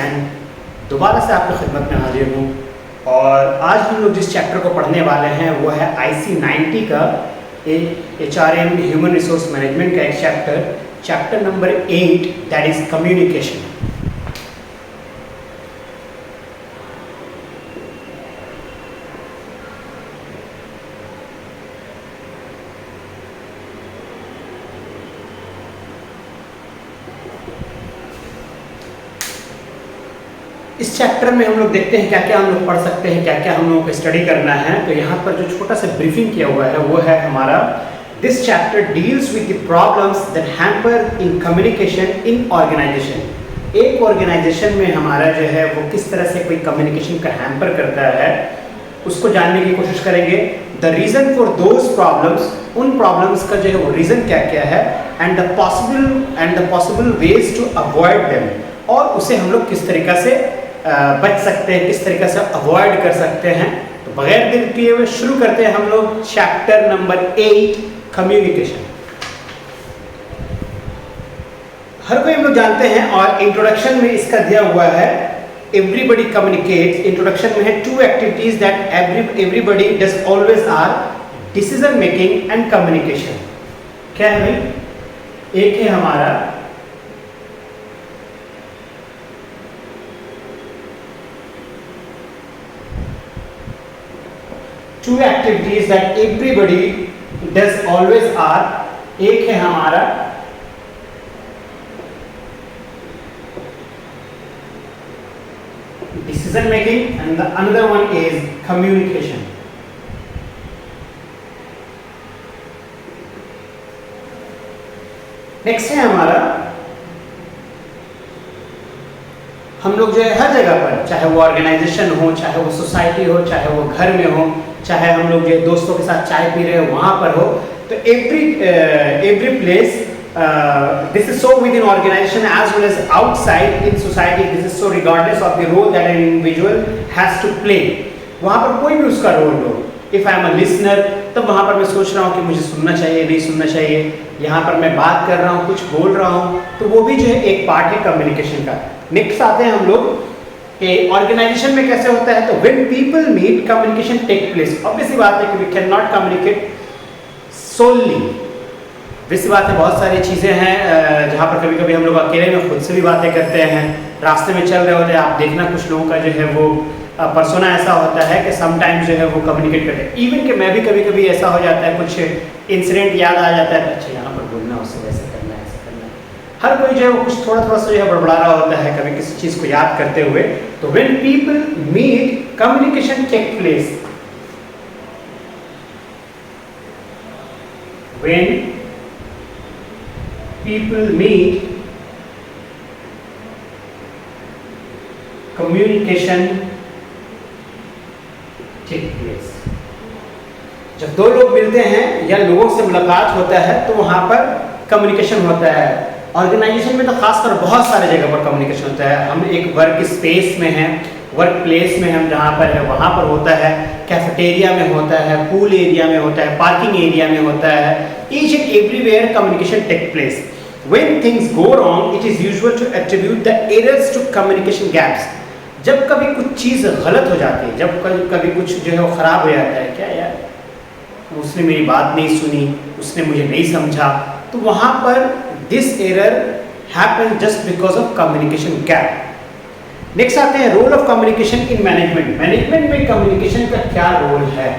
And दोबारा से आपकी खिदमत में हाजिर हूँ। और आज हम लोग जिस चैप्टर को पढ़ने वाले हैं वो है IC90 का HRM ह्यूमन रिसोर्स मैनेजमेंट का एक chapter number 8, that is communication. इस चैप्टर में हम लोग देखते हैं क्या क्या हम लोग पढ़ सकते हैं, क्या क्या हम लोगों को स्टडी करना है। तो यहाँ पर जो छोटा सा ब्रीफिंग किया हुआ है वो है हमारा, this chapter deals with the problems that hamper in communication in organization. एक ऑर्गेनाइजेशन में हमारा जो है वो किस तरह से कोई कम्युनिकेशन का हैम्पर करता है उसको जानने की कोशिश करेंगे। The reason for those problems, उन प्रॉब्लम्स का जो है वो रीज़न क्या क्या है, and the possible ways to avoid them, और उसे हम लोग किस तरीक़ा से बच सकते हैं, किस तरीके से अवॉइड कर सकते हैं। तो बगैर देर किए हुए शुरू करते हैं हम लोग चैप्टर नंबर 8, कम्युनिकेशन। हर कोई हम लोग जानते हैं और इंट्रोडक्शन में इसका दिया हुआ है, एवरीबडी कम्युनिकेट्स। इंट्रोडक्शन में है 2 activities that everybody does always are decision making and communication. क्या है भाई? एक है हमारा two activities that everybody does always are। एक है हमारा decision making and the another one is communication। Next है हमारा, हम लोग जो है हर जगह पर, चाहे वो ऑर्गेनाइजेशन हो, चाहे वो सोसाइटी हो, चाहे वो घर में हो, चाहे हम लोग जो दोस्तों के साथ चाय पी रहे हो वहाँ पर हो, तो every place this is so with in organization as well as outside in society, this is so regardless of the role that an individual has to play. वहाँ पर कोई भी उसका रोल हो, if I am a listener, तब वहाँ पर मैं सोच रहा हूँ कि मुझे सुनना चाहिए, नहीं सुनना चाहिए। यहाँ पर मैं बात कर रहा हूँ, कुछ बोल रहा हूँ, तो वो भी जो है एक पार्ट है कम्युनिकेशन का। नेक्स्ट आते हैं हम लोग कि ऑर्गेनाइजेशन में कैसे होता है। तो when people meet, communication take place. Obviously बात है कि we can not communicate solely. वैसी बात है, बहुत सारी चीज़ें हैं जहाँ पर कभी कभी हम लोग अकेले में खुद से भी बातें करते हैं, रास्ते में चल रहे होते हैं। आप देखना कुछ लोगों का जो है वो पर्सोना ऐसा होता है कि समटाइम्स जो है वो कम्युनिकेट करते हैं। इवन कि मैं भी कभी कभी ऐसा हो जाता है, कुछ इंसिडेंट याद आ जाता है, अच्छा यहाँ पर बोलना, उससे वैसे करना है, ऐसा करना है। हर कोई जो है वो कुछ थोड़ा थोड़ा सा जो है बड़बड़ा रहा होता है कभी किसी चीज़ को याद करते हुए। तो when people meet, communication take place. When people meet, communication take place. जब दो लोग मिलते हैं या लोगों से मुलाकात होता है तो वहाँ पर कम्युनिकेशन होता है। ऑर्गेनाइजेशन में तो खासकर बहुत सारे जगह पर कम्युनिकेशन होता है। हम एक वर्क स्पेस में हैं, वर्क प्लेस में हम जहाँ पर है वहाँ पर होता है, कैफेटेरिया में होता है, पूल एरिया में होता है, पार्किंग एरिया में होता है। Each and everywhere communication take place. When things go wrong, it is usual to attribute the errors to communication gaps। जब कभी कुछ चीज़ गलत हो जाती है, जब कभी कुछ जो है वो ख़राब हो जाता है, क्या यार उसने मेरी बात नहीं सुनी, उसने मुझे नहीं समझा, तो वहाँ पर this error happen just because of communication gap. Next आते हैं role of communication in management. Management में कम्युनिकेशन का क्या रोल है?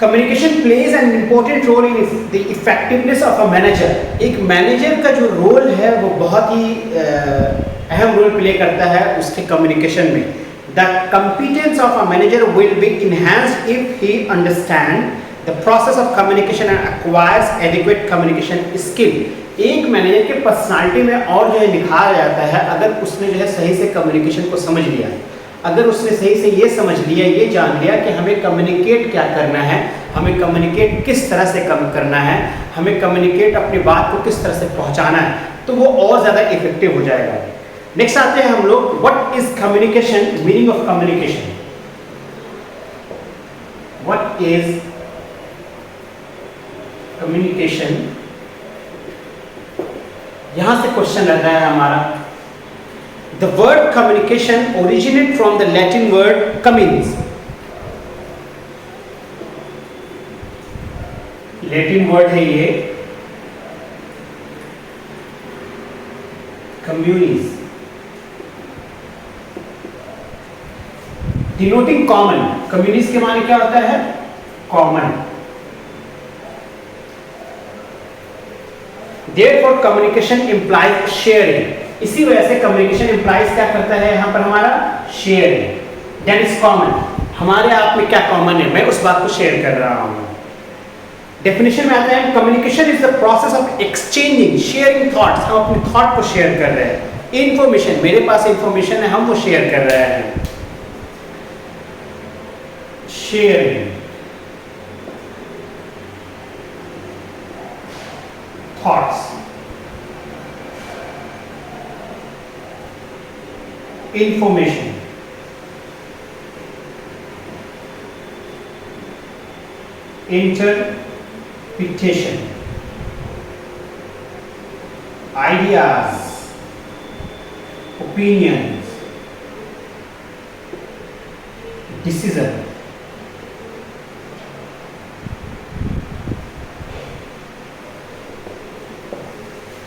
Communication plays an important role in the effectiveness of a manager. एक मैनेजर का जो रोल है वो बहुत ही अहम रोल प्ले करता है उसके कम्युनिकेशन में। The competence of a manager will be enhanced if he understand the process of communication and acquires adequate communication skill. एक मैनेजर के पर्सनालिटी में और जो है निखार जाता है अगर उसने जो है सही से कम्युनिकेशन को समझ लिया, अगर उसने सही से ये समझ लिया, ये जान लिया कि हमें कम्युनिकेट क्या करना है, हमें कम्युनिकेट किस तरह से कम करना है, हमें कम्युनिकेट अपनी बात को किस तरह से पहुंचाना है, तो वो और ज़्यादा इफेक्टिव हो जाएगा। नेक्स्ट आते हैं हम लोग, what is communication, meaning of communication. What is communication, यहां से क्वेश्चन रहता है हमारा, the word communication originate from the Latin word communis. Latin word है ये कम्युनिस, डिनोटिंग कॉमन। कम्युनिस्ट के माने क्या होता है? Common. Therefore communication implies sharing. इसी वजह से कम्युनिकेशन इंप्लाइज क्या करता है यहां पर हमारा? शेयरिंग। That is common. हमारे आप में क्या कॉमन है, मैं उस बात को शेयर कर रहा हूं। डेफिनेशन में आता है communication is the process of exchanging sharing thoughts. हम अपने थॉट को शेयर कर रहे हैं। इंफॉर्मेशन, मेरे पास इंफॉर्मेशन है, हम वो शेयर कर रहे हैं। Sharing thoughts, information, interpretation, ideas, opinions, decision।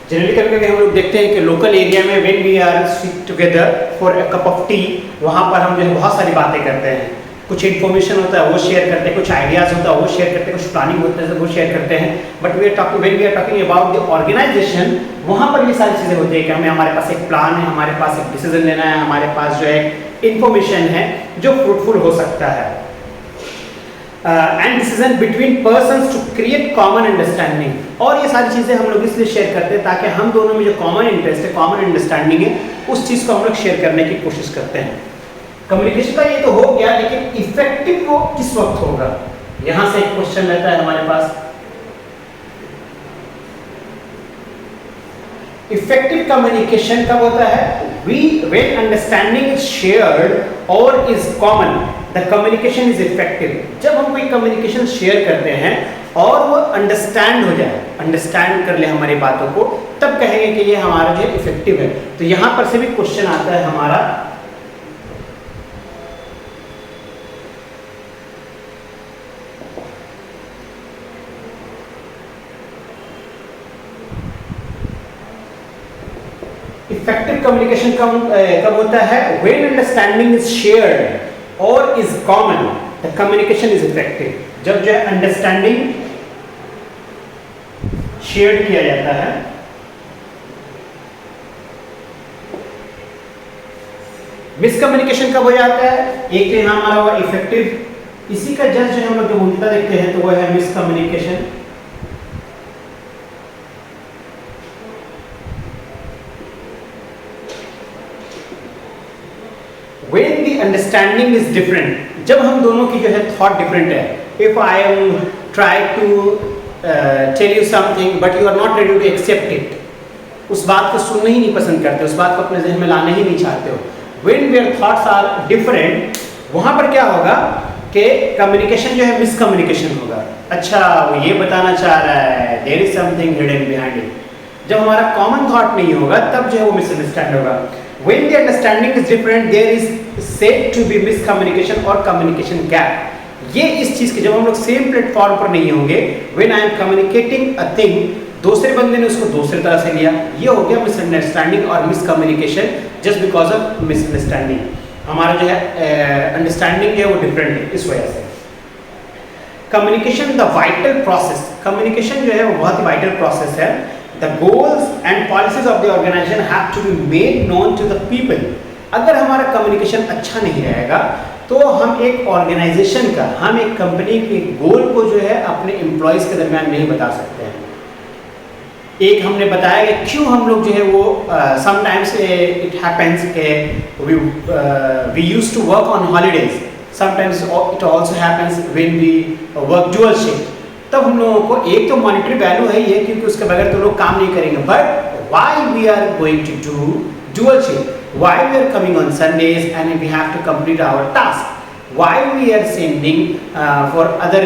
Generally कभी कभी हम लोग देखते हैं कि लोकल एरिया में when we are sit together for a cup of tea, वहां पर हम जो है बहुत सारी बातें करते हैं। कुछ इन्फॉर्मेशन होता है वो शेयर करते हैं, कुछ आइडियाज होता है वो शेयर करते हैं, कुछ प्लानिंग होता है वो शेयर करते हैं। But we are talking, when we are talking about the organization, वहां पर ये सारी चीजें होती है कि हमें, हमारे पास एक प्लान है, हमारे पास एक डिसीजन लेना है, हमारे पास जो है इंफॉर्मेशन है जो फ्रूटफुल हो सकता है। And decision between persons to create common understanding. और ये सारी चीजें हम लोग इसलिए शेयर करते हैं ताकि हम दोनों में जो कॉमन इंटरेस्ट है, कॉमन अंडरस्टैंडिंग है, उस चीज को हम लोग शेयर करने की कोशिश करते हैं। कम्युनिकेशन का ये तो हो गया, लेकिन इफेक्टिव वो किस वक्त होगा? यहां से एक क्वेश्चन रहता है हमारे पास। इफेक्टिव कम्युनिकेशन कब होता है? when understanding is shared or is common, the communication is effective। जब हम कोई कम्युनिकेशन शेयर करते हैं और वो अंडरस्टैंड हो जाए, अंडरस्टैंड कर ले हमारी बातों को, तब कहेंगे कि ये हमारा जो इफेक्टिव है। तो यहां पर से भी क्वेश्चन आता है हमारा, इफेक्टिव कम्युनिकेशन कब होता है? व्हेन अंडरस्टैंडिंग इज शेयर्ड और is common, the communication is effective. जब जो है अंडरस्टैंडिंग शेयर किया जाता है, मिसकम्युनिकेशन कब हो जाता है? एक तो यहां हमारा हुआ इफेक्टिव, इसी का जस्ट जो हम लोग जो उल्टा देखते हैं तो वो है miscommunication. When the understanding is different, जब हम दोनों की जो है थॉट डिफरेंट है। If I am try to tell you something but you are not ready to accept it, उस बात को सुनना ही नहीं पसंद करते, उस बात को अपने जहन में लाना ही नहीं चाहते हो। When their thoughts are different, वहां पर क्या होगा कि कम्युनिकेशन जो है मिसकम्युनिकेशन होगा। अच्छा, वो ये बताना चाह रहा है, there is something hidden behind it। जब हमारा कॉमन थॉट नहीं होगा तब जो है वो मिसअंडरस्टैंड होगा। When the understanding is different, there is said to be miscommunication or communication gap। ये इस चीज के, जब हम लोग सेम प्लेटफॉर्म पर नहीं होंगे, when I am communicating a thing, दूसरे बंदे ने उसको दूसरी तरह से लिया, ये हो गया मिसअंडरस्टैंडिंग और miscommunication, just because of misunderstanding. हमारा जो है अंडरस्टैंडिंग है वो डिफरेंट है इस वजह से। Communication the vital process. Communication जो है वो बहुत ही वाइटल प्रोसेस है। The goals and policies of the organization have to be made known to the people। अगर हमारा कम्युनिकेशन अच्छा नहीं रहेगा तो हम एक ऑर्गेनाइजेशन का, हम एक कंपनी के गोल को जो है अपने एम्प्लॉयज के दरमियान नहीं बता सकते हैं। एक हमने बताया कि क्यों हम लोग जो है वो समटाइम्स इट हैपेंस के we used to work on holidays, sometimes it also happens when we work dual shift. तब हम लोगों को एक तो मॉनिटरी वैल्यू है ये, क्योंकि उसके बगैर तो लोग काम नहीं करेंगे। But why we are going to do dual shift, why we are coming on Sundays and we have to complete our task, why we are sending for other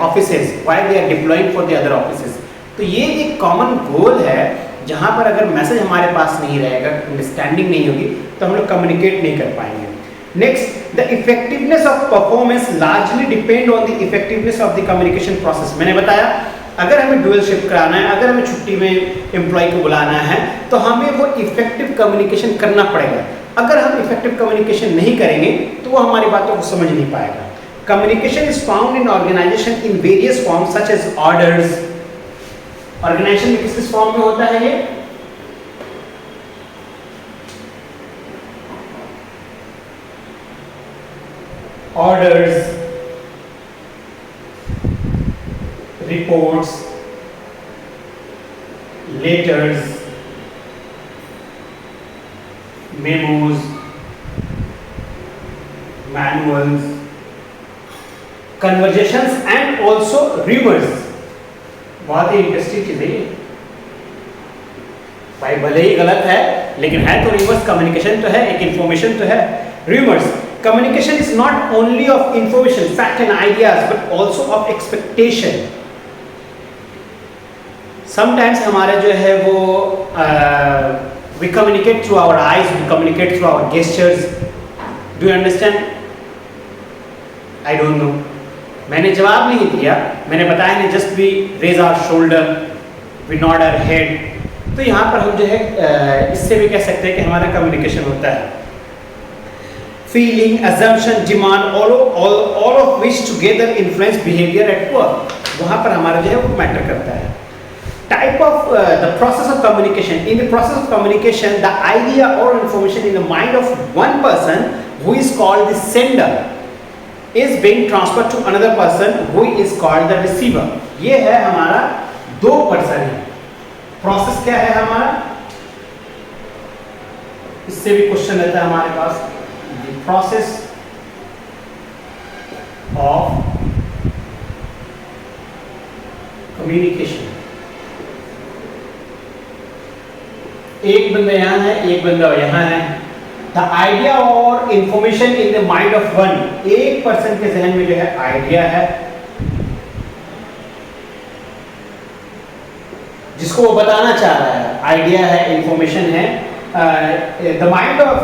offices, why we are deploying for the other offices. तो ये एक common goal है जहाँ पर अगर message हमारे पास नहीं रहेगा, अंडरस्टैंडिंग नहीं होगी, तो हम लोग कम्युनिकेट नहीं कर पाएंगे। Next, the effectiveness of performance largely depend on the effectiveness of the communication process. मैंने बताया अगर हमें डुअल शिफ्ट कराना है, अगर हमें छुट्टी में एम्प्लॉय को बुलाना है, तो हमें वो इफेक्टिव कम्युनिकेशन करना पड़ेगा। अगर हम इफेक्टिव कम्युनिकेशन नहीं करेंगे तो वो हमारी बातों को समझ नहीं पाएगा। Communication is found in organization in various forms such as orders. Organization में किस किस फॉर्म में होता है ये? Orders, reports, letters, memos, manuals, conversations and also rumours. बहुत ही इंटरेस्टिंग चीज है ये भाई, भले ही गलत है लेकिन है तो रिवर्स कम्युनिकेशन तो है, एक इंफॉर्मेशन तो है। Rumours, communication is not only of information, fact and ideas but also of expectation. Sometimes हमारा जो है वो we communicate through our eyes, we communicate through our gestures. Do you understand? I don't know. मैंने जवाब नहीं दिया, मैंने बताया नहीं, just we raise our shoulder, we nod our head. तो यहाँ पर हम जो है इससे भी कह सकते हैं कि हमारा कम्युनिकेशन होता है। Feeling, assumption, demand, all of which together influence behavior at work. वहाँ पर हमारा जो है वो मैटर करता है। Type of the process of communication. In the process of communication, the idea or information in the mind of one person who is called the sender is being transferred to another person who is called the receiver. ये है हमारा दो person है। Process क्या है हमारा? इससे भी क्वेश्चन रहता है हमारे पास। The process of communication. एक बंदा यहाँ है, एक बंदा यहाँ है। द आइडिया और information in the mind of one, एक पर्सन के जहन में जो है आइडिया है जिसको वो बताना चाह रहा है, आइडिया है, इंफॉर्मेशन है। The mind of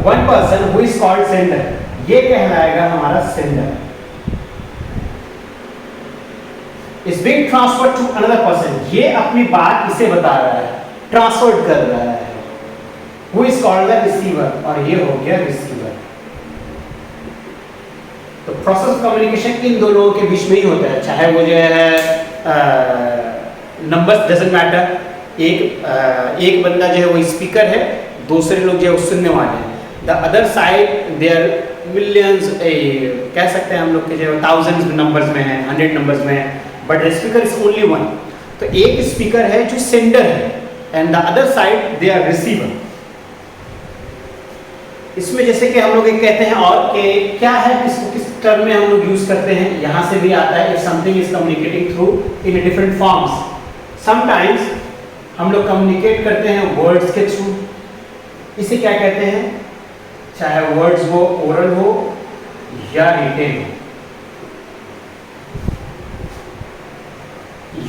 one person who is called sender, ये कहलाएगा हमारा sender. Is being transferred to another person, ये अपनी बात इसे बता रहा है, ट्रांसफर कर रहा है। Who is called the receiver, और ये हो गया रिसीवर। तो प्रोसेस ऑफ कम्युनिकेशन इन दो लोगों के बीच में ही होता है, चाहे वो जो है नंबर्स डजंट मैटर। एक बंदा जो है वो स्पीकर है, दूसरे लोग जो है वो सुनने वाले हैं। The other side there millions, कह सकते हैं हम लोग के जो है थाउजेंड्स नंबर्स में है, 100 नंबर्स में है, but the speaker is only one. तो एक स्पीकर है जो सेंडर है and the other side they are receiver. इसमें जैसे कि हम लोग एक कहते हैं और कि क्या है, किस टर्म में हम लोग यूज करते हैं, यहाँ से भी आता है। If something is communicating through in different forms, sometimes हम लोग कम्युनिकेट करते हैं वर्ड्स के थ्रू। इसे क्या कहते हैं, चाहे वर्ड्स वो ओरल हो या रिटेन हो।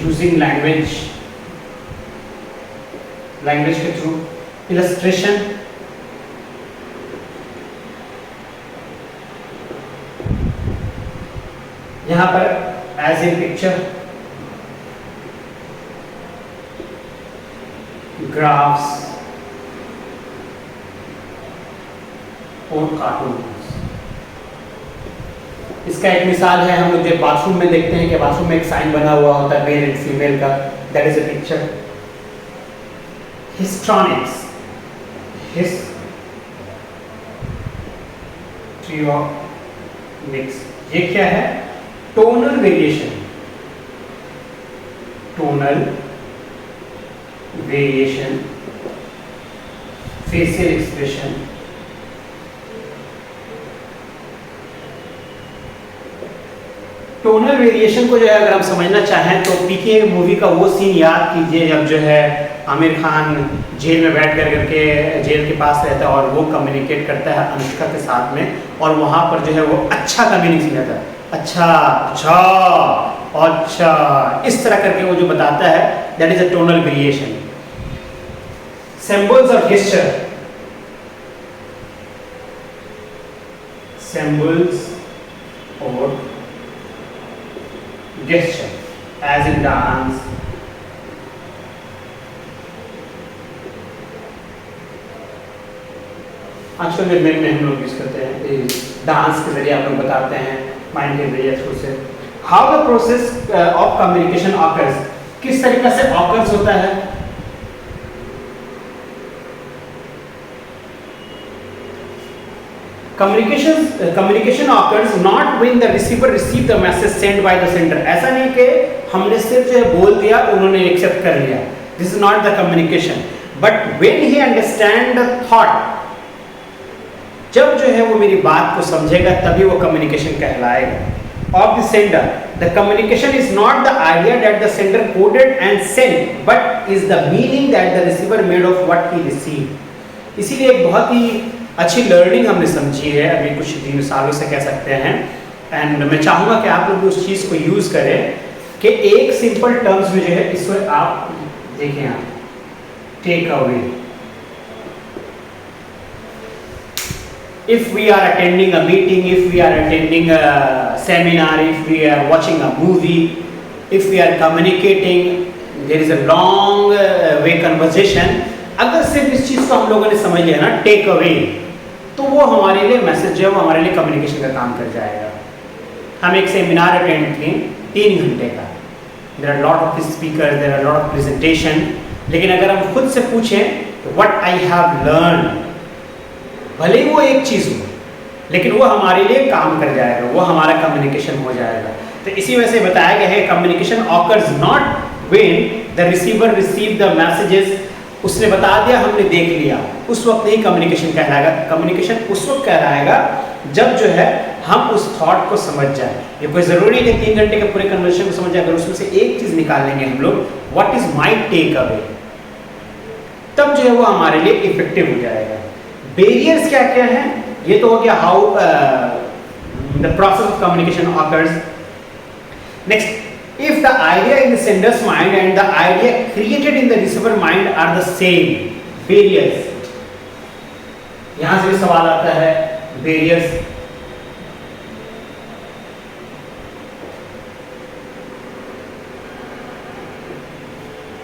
यूजिंग लैंग्वेज के थ्रू। इलस्ट्रेशन, यहां पर एज ए पिक्चर, ग्राफ्स और कार्टून। इसका एक मिसाल है, हम लोग जब बाथरूम में देखते हैं कि बाथरूम में एक साइन बना हुआ होता है मेल एंड फीमेल का, that is a picture. हिस्ट्रॉनिक्स, histrionics, ये क्या है, tonal variation. Tonal variation, facial expression, tonal variation को जो है अगर हम समझना चाहें तो पीके मूवी का वो सीन याद कीजिए जब जो है आमिर खान जेल में बैठ करके जेल के पास रहता है और वो कम्युनिकेट करता है अनुष्का के साथ में, और वहाँ पर जो है वो अच्छा का मीनिंग समझाता है, अच्छा अच्छा अच्छा, इस तरह करके वो जो बताता है, that is a tonal variation. symbols or gesture, symbols or gesture as in dance, आजकल में हम लोग यूज करते हैं डांस के जरिए आप लोग बताते हैं माइंड के जरिए थ्रू से। How the process of communication occurs, किस तरीके से ऑकर्स होता है। Communication occurs not when the receiver receive the message send by the sender. ऐसा नहीं कि हमने सिर्फ जो है बोल दिया उन्होंने एक्सेप्ट कर लिया, this is not the communication, but when he understand the thought, जब जो है वो मेरी बात को समझेगा तभी वो कम्युनिकेशन कहलाएगा। Of the sender, the communication is not the idea that the sender coded and sent, but is the meaning that the receiver made of what he receive. इसीलिए एक बहुत ही अच्छी लर्निंग हमने समझी है अभी कुछ दिन सालों से कह सकते हैं, एंड मैं चाहूँगा कि आप लोग भी उस चीज़ को यूज़ करें कि एक सिंपल टर्म्स में जो है इसको आप देखें, आप take away. If we are attending a meeting, if we are attending a seminar, if we are watching a movie, if we are communicating, there is a long way conversation, अगर सिर्फ इस चीज़ को हम लोगों ने समझ लिया ना, टेक अवे, तो वो हमारे लिए मैसेज है, वो हमारे लिए कम्युनिकेशन का काम कर जाएगा। हम एक सेमिनार अटेंड किए 3 घंटे का, there are lot of speaker, there are lot of presentation, लेकिन अगर हम खुद से पूछें व्हाट आई हैव लर्न, भले वो एक चीज़ हो लेकिन वो हमारे लिए काम कर जाएगा, वो हमारा कम्युनिकेशन हो जाएगा। तो इसी वजह से बताया गया है communication occurs not when the receiver receive the messages, उसने बता दिया हमने देख लिया, उस वक्त नहीं कम्युनिकेशन कहलाएगा। कम्युनिकेशन उस वक्त कहलाएगा जब जो है हम उस थॉट को समझ जाए। ये कोई ज़रूरी नहीं 3 घंटे के पूरे कन्वर्सेशन को समझ जाए, अगर उसमें से एक चीज़ निकाल लेंगे हम लोग, what is my take away, तब जो है वो हमारे लिए इफेक्टिव हो जाएगा। बैरियर्स क्या क्या हैं, ये तो हो गया how the process of communication occurs. Next, if the idea in the sender's mind and the idea created in the receiver mind are the same, barriers, यहां से भी सवाल आता है barriers।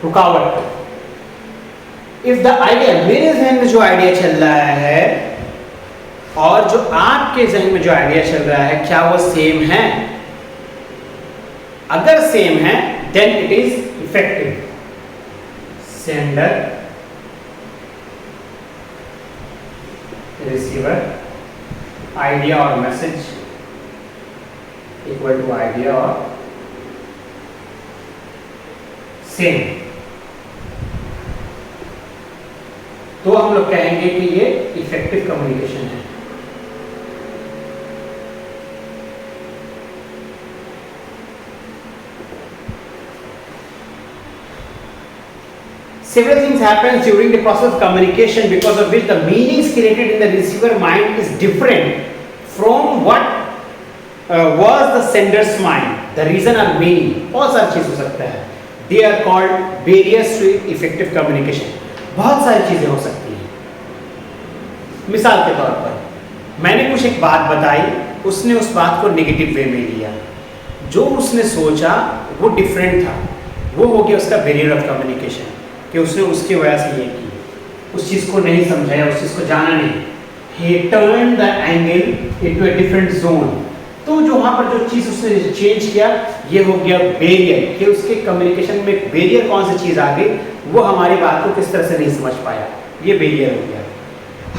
रुकावट, if the idea, मेरे जहन में जो आइडिया चल रहा है और जो आपके जहन में जो आइडिया चल रहा है, क्या वो सेम है? अगर सेम है then it is effective. Sender receiver idea और मैसेज इक्वल टू आइडिया और सेम, तो हम लोग कहेंगे कि ये इफेक्टिव कम्युनिकेशन है। Several things happen during the process of communication because of which the meanings created in the receiver mind is different from what was the sender's mind. The reason are many, बहुत सारी चीज हो सकता है। They are called barriers to effective communication. बहुत सारी चीजें हो सकती हैं। मिसाल के तौर पर मैंने कुछ एक बात बताई, उसने उस बात को नेगेटिव वे में लिया, जो उसने सोचा वो डिफरेंट था, वो हो गया उसका बैरियर ऑफ कम्युनिकेशन, कि उसने उसकी वजह से ये की, उस चीज़ को नहीं समझाया, उस चीज़ को जाना नहीं, he turned the angle into a different zone। तो जो वहाँ पर जो चीज़ उसने चेंज किया, ये हो गया बैरियर, कि उसके कम्युनिकेशन में एक बैरियर कौन सी चीज़ आ गई, वो हमारी बात को किस तरह से नहीं समझ पाया, ये बैरियर हो गया।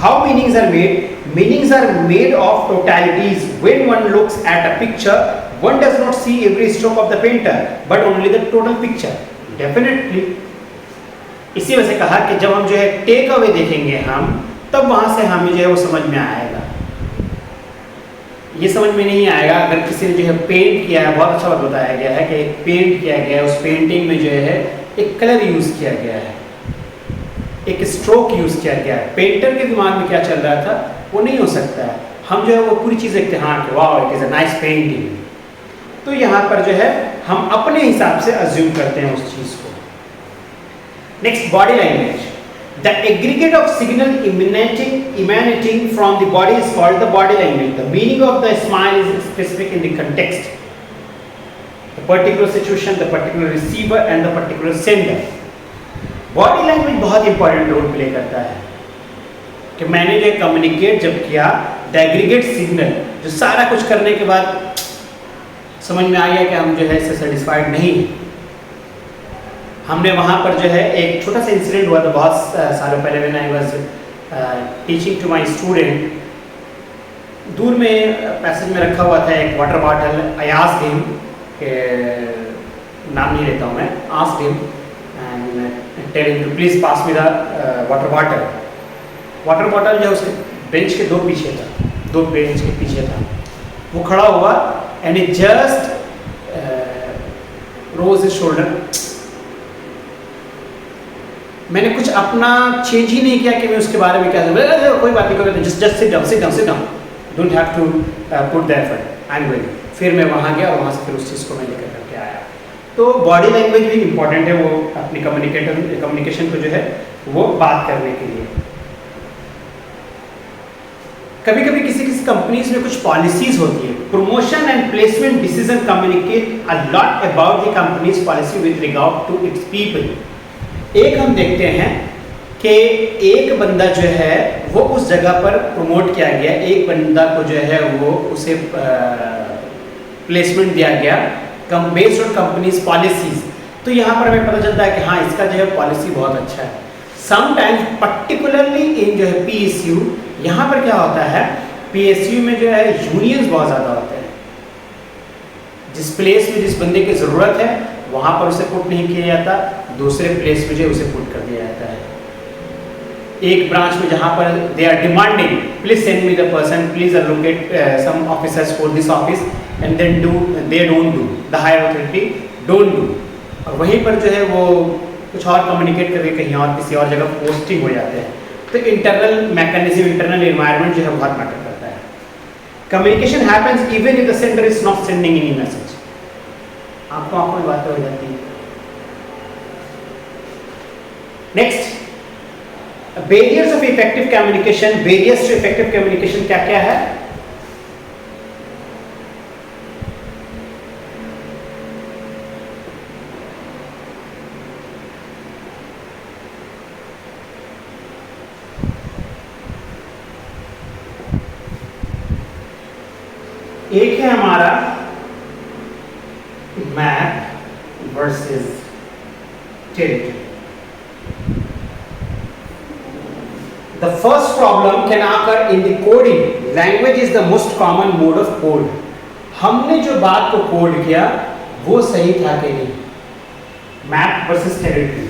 How meanings are made? Meanings are made of totalities. When one looks at a picture, one does not see every stroke of the painter but only the total picture. Definitely इसी वजह से कहा कि जब हम जो है टेक अवे देखेंगे हम, तब वहां से हमें जो है वो समझ में आएगा। ये समझ में नहीं आएगा अगर किसी ने जो है पेंट किया है, बहुत अच्छा बात बताया गया है कि एक पेंट किया गया है, उस पेंटिंग में जो है एक कलर यूज किया गया है, एक स्ट्रोक यूज किया गया है। पेंटर के दिमाग में क्या चल रहा था वो नहीं हो सकता है। हम जो है वो पूरी चीज़ देखते हैं, हाँ कि वाह it is a nice painting, तो यहाँ पर जो है हम अपने हिसाब से अज्यूम करते हैं उस चीज़ को। Next, body language. The aggregate of signal emanating from the body is called the body language. The meaning of the smile is specific in the context, the particular situation, the particular receiver and the particular sender. Body language बहुत important role play करता है कि मैंने जो communicate जब किया, the aggregate signal, जो सारा कुछ करने के बाद समझ में आ गया कि हम जो है इससे सेटिस्फाइड नहीं। हमने वहाँ पर जो है एक छोटा सा इंसिडेंट हुआ था बहुत सालों पहले, when I was teaching to my student. दूर में पैसेज में रखा हुआ था एक water bottle. I asked him के नाम नहीं लेता हूँ मैं, asked him and tell him to please pass me the water bottle. Water bottle जो है उसके बेंच के दो बेंच के पीछे था। वो खड़ा हुआ and it just rose his shoulder. मैंने कुछ अपना चेंज ही नहीं किया कि मैं उसके बारे में क्या कोई बात नहीं करूँगा, just sit down, don't have to put the effort, I am going. फिर मैं वहाँ गया और वहाँ से फिर उस चीज़ को मैं लेकर करके आया। तो बॉडी लैंग्वेज भी इम्पॉर्टेंट है, वो अपनी कम्युनिकेशन को जो है वो बात करने के लिए। कभी कभी किसी कंपनीज में कुछ पॉलिसीज होती है। Promotion and placement decision communicate a lot about the company's policy with regard to its people. एक हम देखते हैं कि एक बंदा जो है वो उस जगह पर प्रमोट किया गया, एक बंदा को जो है वो उसे प्लेसमेंट दिया गया बेस्ड ऑन कंपनीज पॉलिसीज। तो यहाँ पर हमें पता चलता है कि हाँ इसका जो है पॉलिसी बहुत अच्छा है। समटाइम्स पर्टिकुलरली इन जो है PSU, यहाँ पर क्या होता है PSU में जो है यूनियंस बहुत ज़्यादा होते हैं। जिस प्लेस में जिस बंदे की ज़रूरत है वहाँ पर उसे पुट नहीं किया जाता, दूसरे प्लेस में जो उसे पुट कर दिया जाता है। एक ब्रांच में जहाँ पर they are demanding please send me the person, please allocate some officers for this office and then they don't do, the higher authority don't do. और वहीं पर जो है वो कुछ और कम्युनिकेट करके कहीं और किसी और जगह पोस्टिंग हो जाते हैं। तो इंटरनल मैकेनिज्म, इंटरनल एनवायरनमेंट जो है बहुत मैटर करता है। Communication happens even if the sender is not sending any message. आपको आंखों में बातें हो जाती है। Next, barriers of effective communication. Barriers to effective communication क्या क्या है? एक है हमारा map versus territory. The first problem can occur in the coding. Language is the most common mode of code. हमने जो बात को कोड किया वो सही था कि नहीं? Map versus territory.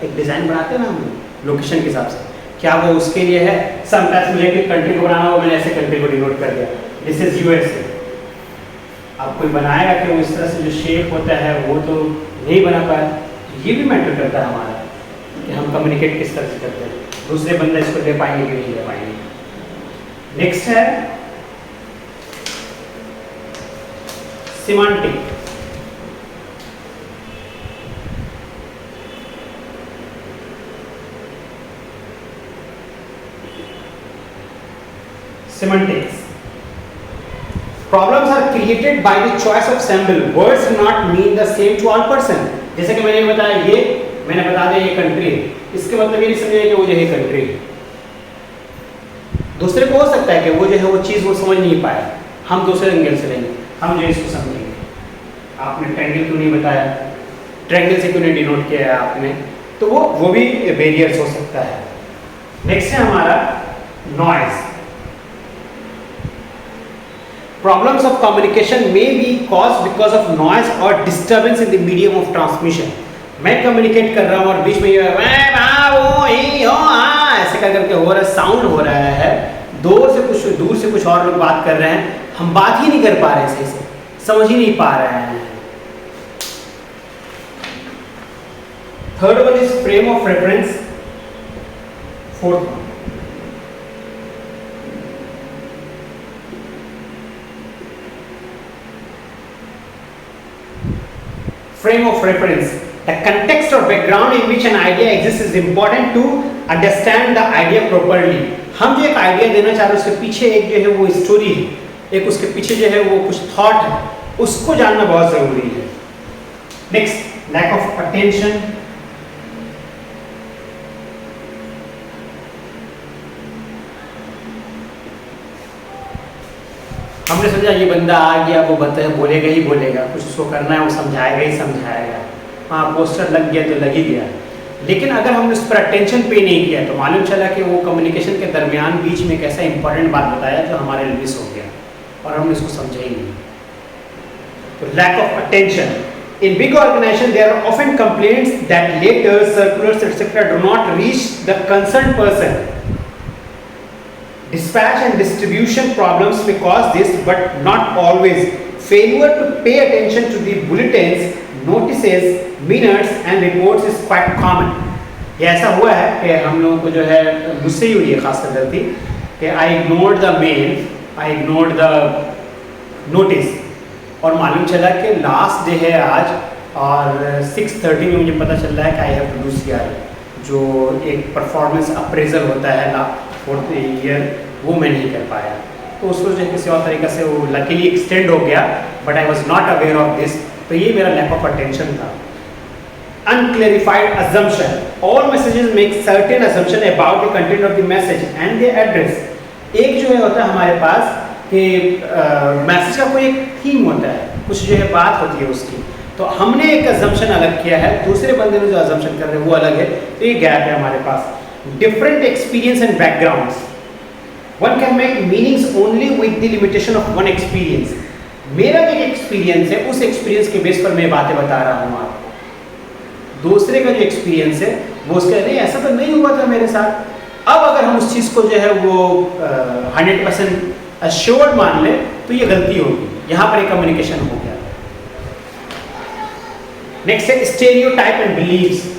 एक डिजाइन बनाते हैं ना हम लोकेशन के हिसाब से, क्या वो उसके लिए है? समटाइम्स मुझे एक कंट्री को बनाना हो, मैंने ऐसे कंट्री को डिनोट कर दिया, दिस इज USA। अब कोई बनाएगा कि वो इस तरह से जो शेप होता है वो तो नहीं बना पाया। ये भी मैटर करता है हमारा कि हम कम्युनिकेट किस तरह से करते हैं, दूसरे बंदे इसको ले पाएंगे कि नहीं ले पाएंगे। नेक्स्ट है semantic. Semantics. Problems are created by the choice of symbol. Words do not mean the same to all person. जैसे कि मैंने बताया, ये मैंने बता दिया ये कंट्री है, इसके मतलब ये नहीं समझेगा कि वो जो है कंट्री है। दूसरे को हो सकता है कि वो जो है वो चीज़ वो समझ नहीं पाया, हम दूसरे एंगल से लेंगे, हम जो इसको समझेंगे। आपने ट्रायंगल क्यों नहीं बताया, ट्रायंगल से क्यों नहीं डिनोट किया है आपने, तो वो भी बैरियर्स हो सकता है। नेक्स्ट है हमारा noise. Problems of communication may be caused because of noise or disturbance in the medium of transmission. मैं कम्युनिकेट कर रहा हूँ और बीच में ये ऐसे कर करके हो रहा है, साउंड हो रहा है, दूर से कुछ और लोग बात कर रहे हैं, हम बात ही नहीं कर पा रहे, सही से समझ ही नहीं पा रहे हैं। Third one is frame of reference. Fourth one frame of reference, the context or background in which an idea exists is important to understand the idea properly. हम जो एक आइडिया देना चाह रहे हैं उसके पीछे एक जो है वो स्टोरी है, एक उसके पीछे जो है वो कुछ थॉट है, उसको जानना बहुत जरूरी है. Next, lack of attention. हमने समझा ये बंदा आ गया, वो बोलेगा ही बोलेगा, कुछ उसको करना है वो समझाएगा ही समझाएगा. हाँ, पोस्टर लग गया तो लग ही गया. लेकिन अगर हमने उस पर अटेंशन पे नहीं किया तो मालूम चला कि वो कम्युनिकेशन के दरमियान बीच में एक ऐसा इंपॉर्टेंट बात बताया जो हमारे लिए मिस हो गया और हमने इसको समझा ही नहीं. तो lack of attention. In big organization, there are often complaints that letters, circulars, etc. do not reach the concerned person. Dispatch and distribution problems may cause this, but not always. Failure to pay attention to the bulletins, notices, minutes and reports is quite common. ये ऐसा हुआ है कि हम लोगों को जो है मुझसे ही हुई है खासकर गलती कि I ignored the mail, I ignored the notice और मालूम चला कि लास्ट डे है आज और 6:30 में मुझे पता चल रहा है कि I have to do CRA, जो एक परफॉर्मेंस अप्रेजल होता है फोर्थ ईयर, वो मैं नहीं कर पाया. तो उसको जो किसी और तरीके से वो लकीली एक्सटेंड हो गया, but I was not aware of this. तो ये मेरा लैक ऑफ अटेंशन था. Unclarified assumption. All messages make certain assumption about the content of the message and the address. एक जो है होता है हमारे पास कि मैसेज का कोई एक थीम होता है, कुछ जो है बात होती है उसकी, तो हमने एक अजम्पशन अलग किया है, दूसरे बंदे ने जो अजम्पशन कर रहे हैं वो अलग है. तो ये गैप है हमारे पास. Different experience and backgrounds. One can make meanings only with the limitation of one experience. मेरा जो एक्सपीरियंस है उस एक्सपीरियंस के बेस पर मैं बातें बता रहा हूँ आपको. दूसरे का जो एक्सपीरियंस है वो उसका नहीं, ऐसा तो नहीं हुआ था मेरे साथ. अब अगर हम उस चीज़ को जो है वो 100% अश्योर्ड मान ले तो ये गलती होगी. यहाँ पर एक कम्युनिकेशन हो गया. नेक्स्ट है stereotype and beliefs.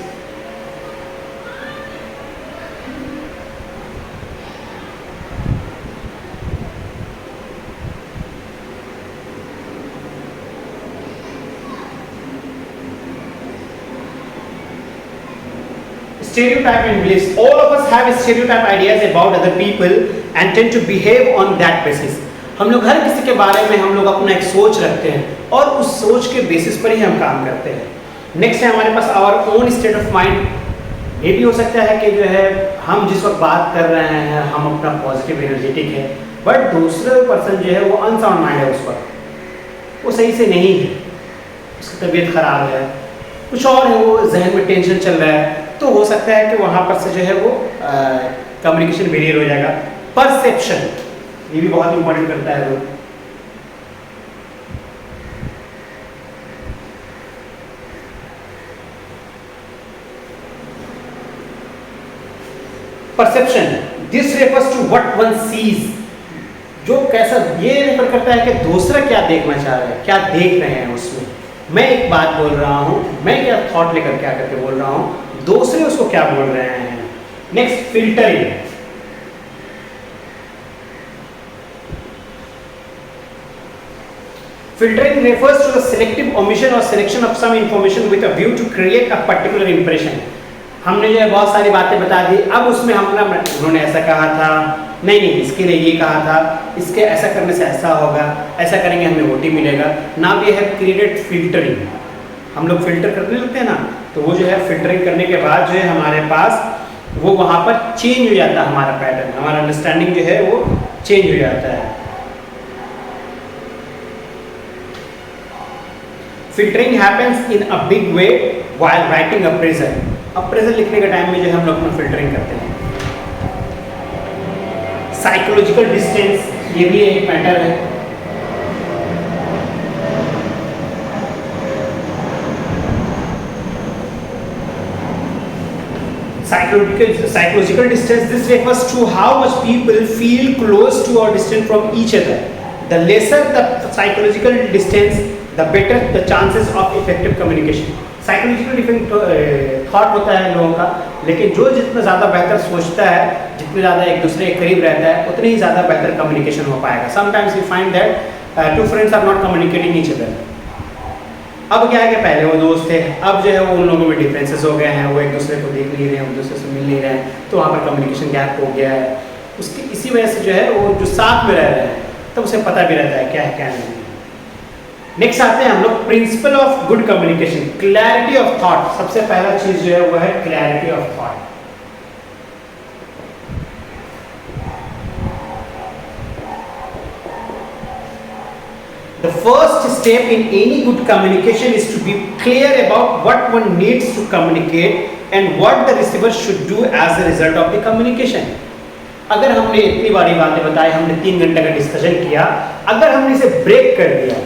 Stereotype and beliefs. All of us have stereotype ideas about other people and tend to behave on that basis. हम लोग हर किसी के बारे में हम लोग अपना एक सोच रखते हैं और उस सोच के बेसिस पर ही हम काम करते हैं. नेक्स्ट है हमारे पास our own state of mind. ये भी हो सकता है कि जो है हम जिस वक्त बात कर रहे हैं हम अपना पॉजिटिव एनर्जेटिक है, बट दूसरे पर्सन जो है वो अनसाउंड माइंड है, उस वक्त वो सही से नहीं है, उसकी तबीयत खराब है, कुछ और है, वो जहन में टेंशन चल रहा है. तो हो सकता है कि वहाँ पर से जो है वो कम्युनिकेशन बैरियर हो जाएगा. परसेप्शन, ये भी बहुत इंपॉर्टेंट करता है वो. Perception, this refers to what one sees. जो कैसा, ये रेफर करता है कि दूसरा क्या देखना चाह रहा है, क्या देख रहे हैं उसमें. मैं एक बात बोल रहा हूँ, मैं क्या थॉट लेकर क्या करके बोल रहा हूँ, दूसरे उसको क्या बोल रहे हैं. Next, filtering. Filtering refers to the selective omission or selection of some information with a view to create a particular impression. हमने जो है बहुत सारी बातें बता दी, अब उसमें हमने उन्होंने ऐसा कहा था, नहीं इसके लिए ये कहा था, इसके ऐसा करने से ऐसा होगा, ऐसा करेंगे हमें वोटी मिलेगा. Now we have created filtering. हम लोग फिल्टर करने लगते हैं ना, तो वो जो है फिल्टरिंग करने के बाद जो है हमारे पास वो वहाँ पर चेंज हो जाता है हमारा पैटर्न, हमारा अंडरस्टैंडिंग जो है वो चेंज हो जाता है. Filtering happens in a big way while writing appraisal. Appraisal लिखने के टाइम में जो हम लोग अपना फिल्टरिंग करते हैं. साइकोलॉजिकल डिस्टेंस, ये भी एक मैटर है. Psychological distance, this refers to how much people feel close to or distant from each other. The lesser the psychological distance, the better the chances of effective communication. Psychological thought होता है लोगों का, लेकिन जो जितना ज़्यादा बेहतर सोचता है, जितने ज़्यादा एक दूसरे के करीब रहता है, उतनी ही ज़्यादा बेहतर कम्युनिकेशन हो पाएगा. Sometimes we find that two friends are not communicating each other. अब क्या है कि पहले वो दोस्त थे, अब जो है वो उन लोगों में डिफरेंसेस हो गए हैं, वो एक दूसरे को देख नहीं रहे हैं, एक दूसरे से मिल नहीं रहे हैं, तो वहाँ पर कम्युनिकेशन गैप हो गया है। उसकी इसी वजह से जो है वो जो साथ में रह रहे हैं तब उसे पता भी रहता है क्या है क्या नहीं। नेक्स्ट आते हैं हम लोग principle of good communication, clarity of thought. सबसे पहला चीज जो है वो है clarity of thought. The first step in any good communication is to be clear about what one needs to communicate and what the receiver should do as a result of the communication. अगर हमने इतनी बड़ी बातें बताई, हमने 3 घंटे का discussion किया, अगर हमने इसे ब्रेक कर दिया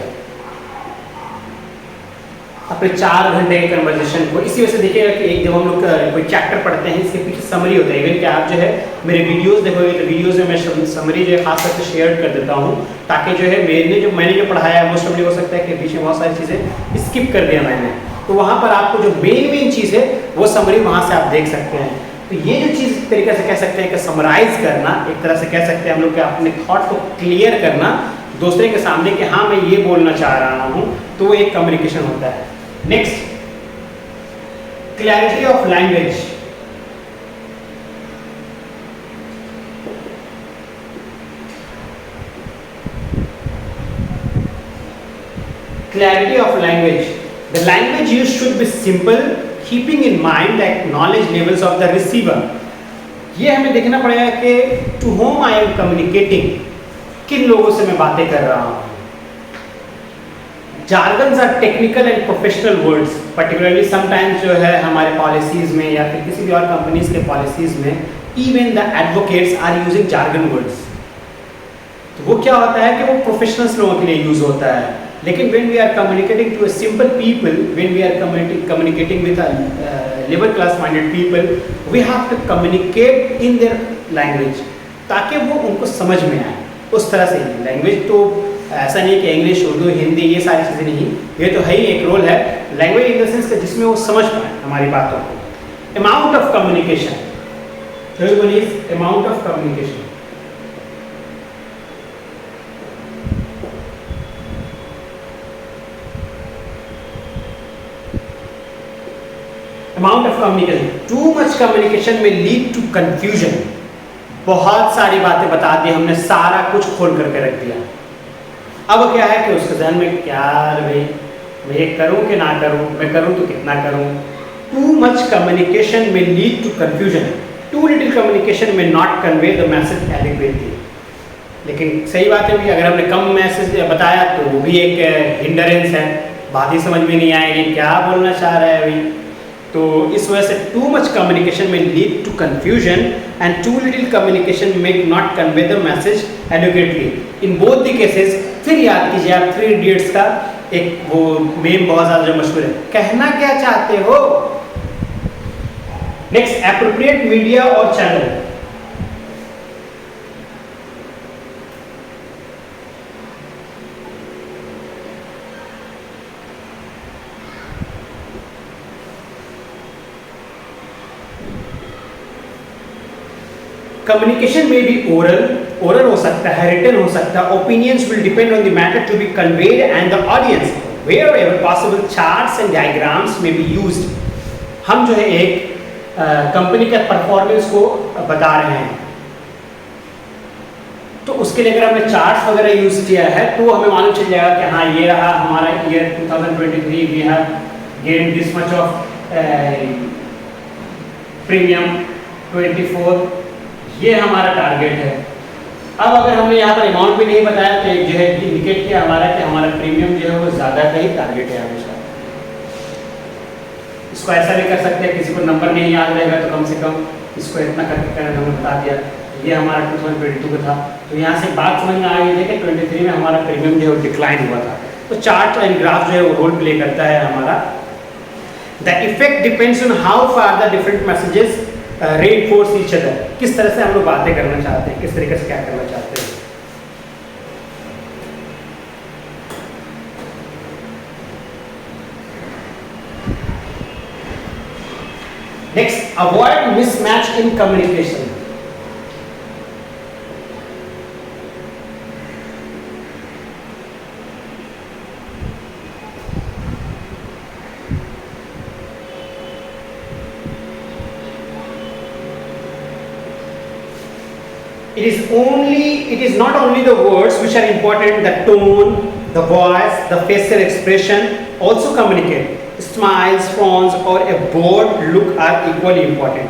अपने 4 घंटे के कन्वर्सेशन को, इसी वजह से देखिएगा कि एक जब हम लोग कोई चैप्टर पढ़ते हैं इसके पीछे समरी होता है। इवन कि आप जो है मेरे वीडियोस देखोगे तो वीडियोस में मैं समरी जो है खास करके शेयर कर देता हूँ, ताकि जो है मैंने जो पढ़ाया है मोस्ट ऑफली हो सकता है कि बीच में बहुत सारी चीज़ें स्किप कर दिया मैंने, तो वहाँ पर आपको जो मेन चीज़ है वो समरी वहाँ से आप देख सकते हैं। तो ये जो चीज़ तरीके से कह सकते हैं कि समराइज करना, एक तरह से कह सकते हैं हम लोग कि अपने थॉट को क्लियर करना दूसरे के सामने कि हाँ मैं ये बोलना चाह रहा हूँ, तो वो एक कम्युनिकेशन होता है। Next, clarity of language. Clarity of language. The language used should be simple, keeping in mind the knowledge levels of the receiver. ये हमें देखना पड़ेगा कि to whom I am communicating, किन लोगों से मैं बातें कर रहा हूँ। Jargons are technical and professional words, particularly sometimes जो है हमारे पॉलिसीज में या फिर किसी भी और कंपनीज के पॉलिसीज में even the advocates are using jargon words. तो वो क्या होता है कि वो प्रोफेशनल्स लोगों के लिए यूज होता है, लेकिन when we are communicating to a simple people, when we are communicating with a level class minded people, we have to communicate in their language ताकि वो उनको समझ में आए। उस तरह से लैंग्वेज तो ऐसा नहीं कि इंग्लिश, उर्दू, हिंदी ये सारी चीज़ें नहीं, ये तो है ही एक रोल है लैंग्वेज इन द सेंस का जिसमें वो समझ पाए हमारी बातों को। Amount of communication, third one is amount of communication. Amount of communication, to much communication may lead to confusion. बहुत सारी बातें बता दी हमने, सारा कुछ खोल करके रख दिया। अब क्या है कि उसके ध्यान में क्या भाई मैं ये करूं कि ना करूं, मैं करूं तो कितना करूं। Too much communication may lead to confusion, too little communication may not convey the message adequately. लेकिन सही बात है भी, अगर हमने कम मैसेज बताया तो वो भी एक हिंडरेंस है, बात ही समझ में नहीं आएगी क्या बोलना चाह रहा है भाई। तो इस वजह से too much communication may lead to confusion and too little communication may not convey the message adequately. In both the cases फिर याद कीजिए आप 3 इडियट्स का एक वो मेम बहुत ज़्यादा जो मशहूर है, कहना क्या चाहते हो। नेक्स्ट, एप्रोप्रिएट मीडिया और चैनल। कम्युनिकेशन में भी ओरल हो सकता है, रिटन हो सकता है। Opinions will depend on the matter to be conveyed and the audience, wherever possible charts and diagrams may be used. हम जो है एक कंपनी के परफॉर्मेंस को बता रहे हैं, तो उसके लिए अगर हमने चार्ट्स वगैरह यूज किया है तो हमें मालूम चल जाएगा कि हाँ ये रहा हमारा year 2023, we have gain this much of premium 24, ये हमारा टारगेट है। अब अगर हमने यहाँ पर अमाउंट भी नहीं बताया तो एक जो है इंडिकेट किया हमारा कि हमारा प्रीमियम जो है वो ज़्यादा का ही टारगेट है हमेशा। इसको ऐसा भी कर सकते हैं, किसी को नंबर नहीं याद रहेगा तो कम से कम इसको इतना करके करना हमने बता दिया, ये हमारा 2022 का था। तो यहाँ से बात समझ में आ गई थी कि 23 में हमारा प्रीमियम जो है वो डिक्लाइन हुआ था। तो चार्ट एंड ग्राफ जो है वो रोल प्ले करता है हमारा। The effect depends on how far the different messages reinforce each other, किस तरह से हम लोग बातें करना चाहते हैं, किस तरीके से क्या करना चाहते हैं। Next, avoid mismatch in communication. it is not only the words which are important, the tone, the voice, the facial expression also communicate. Smiles, frowns और a bored look are equally important.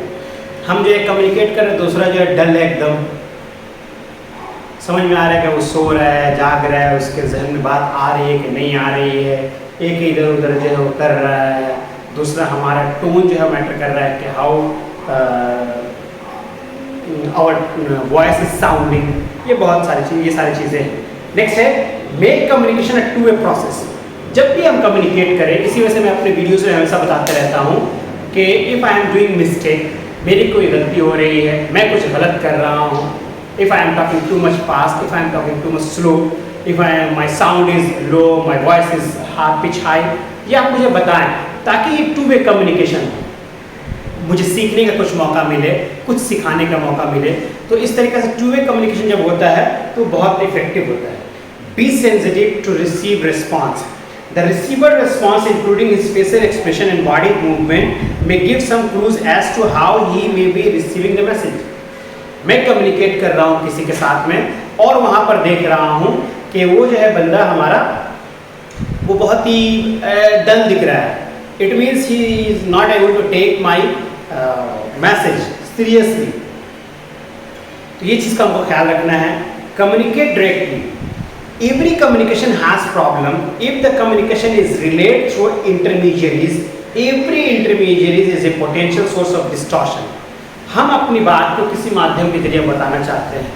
हम जो है communicate कर रहे हैं, दूसरा जो है डल है एकदम, समझ में आ रहा है कि वो सो रहा है, जाग रहा है, उसके जहन में बात आ रही है कि नहीं आ रही है, एक इधर उधर जो है वो कर रहा है। दूसरा हमारा टोन जो है मैटर कर रहा है कि how our voice is sounding, ये बहुत सारी चीज़, ये सारी चीज़ें हैं। नेक्स्ट है मेक कम्युनिकेशन अ टू वे प्रोसेस। जब भी हम कम्युनिकेट करें, इसी वजह से मैं अपने वीडियोज़ में हमेशा बताते रहता हूँ कि if I am doing mistake, मेरी कोई गलती हो रही है, मैं कुछ गलत कर रहा हूँ, if I am talking too much fast, if I am talking too much slow, if my sound is low, my voice is high pitch high, ये आप मुझे बताएं ताकि ये टू वे कम्युनिकेशन, मुझे सीखने का कुछ मौका मिले, कुछ सिखाने का मौका मिले। तो इस तरीके से टू वे कम्युनिकेशन जब होता है तो बहुत इफेक्टिव होता है। Be sensitive to receive response. The receiver response including his facial expression and body movement may give some clues as to how he may be receiving the message. मैं communicate कर रहा हूँ किसी के साथ में और वहाँ पर देख रहा हूँ कि वो जो है बंदा हमारा वो बहुत ही डल दिख रहा है। It means he is not able to take my message seriously. तो ये चीज़ का हमको ख्याल रखना है। Communicate directly. Every communication has problem if the communication is relate through intermediaries. Every intermediaries is a potential source of distortion. हम अपनी बात को किसी माध्यम के जरिए बताना चाहते हैं।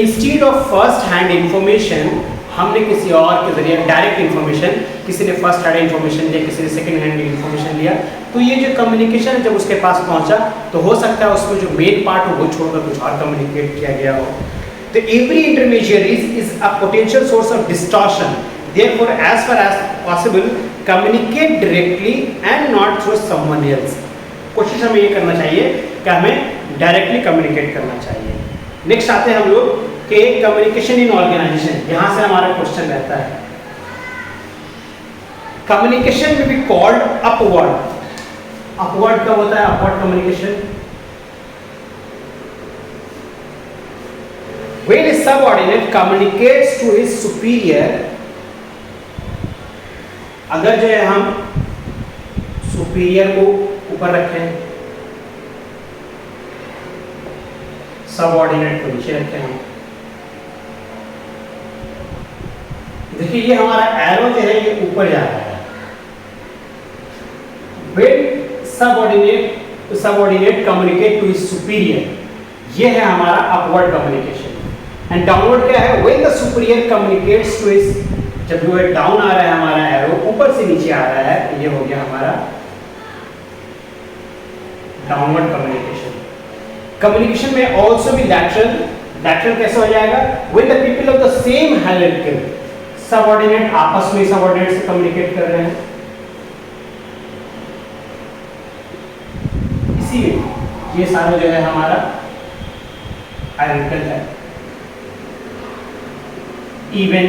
Instead of first hand information, हमने किसी और के जरिए डायरेक्ट इन्फॉर्मेशन, किसी ने फर्स्ट हैंड इन्फॉर्मेशन लिया, किसी ने सेकंड हैंड इन्फॉर्मेशन लिया, तो ये जो कम्युनिकेशन है जब उसके पास पहुंचा तो हो सकता है उसमें जो मेन पार्ट हो वो छोड़कर कुछ और कम्युनिकेट किया गया हो। तो every intermediaries is a potential source of distortion. Therefore as far as possible communicate directly and not through someone else. कोशिश हमें ये करना चाहिए कि हमें डायरेक्टली कम्युनिकेट करना चाहिए। नेक्स्ट आते हैं हम लोग कि कम्युनिकेशन इन ऑर्गेनाइजेशन। यहां से हमारा क्वेश्चन रहता है कम्युनिकेशन में बी कॉल्ड अपवर्ड। अपवर्ड कब होता है? Upward communication when a subordinate communicates to his superior। अगर जो है हम सुपीरियर को ऊपर रखें, सबऑर्डिनेट को नीचे रखें हम। देखिए ये हमारा एरो जो है ये ऊपर जा रहा है। When subordinate communicate to his superior, ये है हमारा अपवर्ड कम्युनिकेशन। एंड डाउनवर्ड क्या है? When the superior communicates to his, जब जो है डाउन आ रहा है हमारा एरो, ऊपर से नीचे आ रहा है, ये हो गया हमारा डाउनवर्ड कम्युनिकेशन। कम्युनिकेशन में ऑल्सो भी लैटरल। लैटरल कैसे हो जाएगा? When the people of the same hierarchy, subordinate आपस में सबऑर्डिनेट से कम्युनिकेट कर रहे हैं, इसीलिए ये सारा जो है हमारा हायरार्किकल है। इवन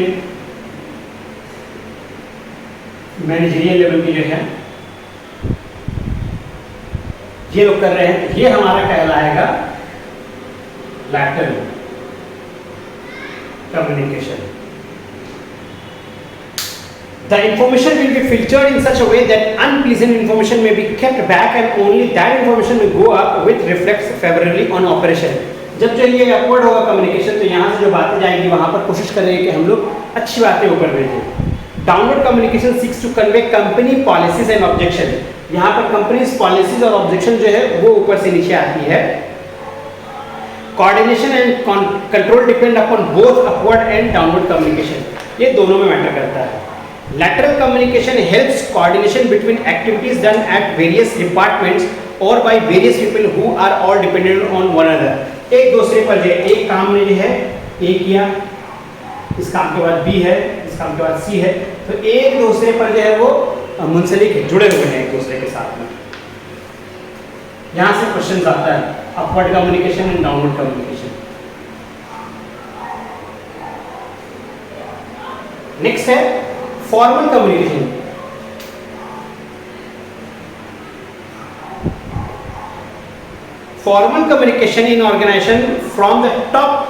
मैनेजरियल लेवल की जो है ये लोग कर रहे हैं, ये हमारा कहलाएगा lateral communication. The information will be filtered in such a way that unpleasant information may be kept back and only that information will go up which reflects favorably on operation। जब जो ये अपवर्ड होगा communication तो यहाँ से जो बातें जाएंगी वहाँ पर कोशिश करेंगे कि हम लोग अच्छी बातें ऊपर भेजें। Downward communication seeks to convey company policies and objection. यहाँ पर कंपनीज पॉलिसीज और ऑब्जेक्शन जो है वो ऊपर से नीचे आती है। Coordination and control depend upon both upward and downward communication, ये दोनों में मैटर करता है। Lateral communication helps coordination between activities done at various departments or by various people who are all dependent on one another। एक दूसरे पर जो एक काम ने जो है A किया, इस काम के बाद B है, इस काम के बाद C है, तो एक दूसरे पर जो है वो मुंसलिक है, जुड़े हुए हैं एक दूसरे के साथ में। यहाँ से क्वेश्चन आता है upward communication and downward communication. Next है formal communication. Formal communication in organization from the top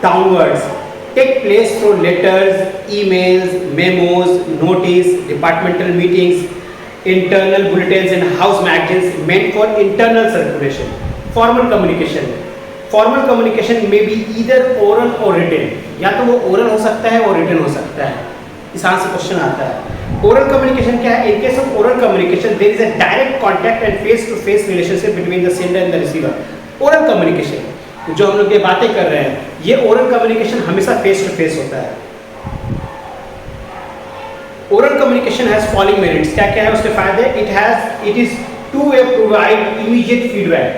downwards take place through letters, emails, memos, notice, departmental meetings, internal bulletins and house magazines meant for internal circulation. Formal communication may be either oral or written. या तो वो oral हो सकता है और written हो सकता है. इस आंसर से क्वेश्चन आता है. Oral communication क्या है? In case of oral communication, there is a direct contact and face-to-face relationship between the sender and the receiver. Oral communication, जो हम लोग ये बातें कर रहे हैं, ये oral communication हमेशा face-to-face होता है. Oral communication has following merits. क्या क्या है उसके फायदे? It is two-way provide immediate feedback.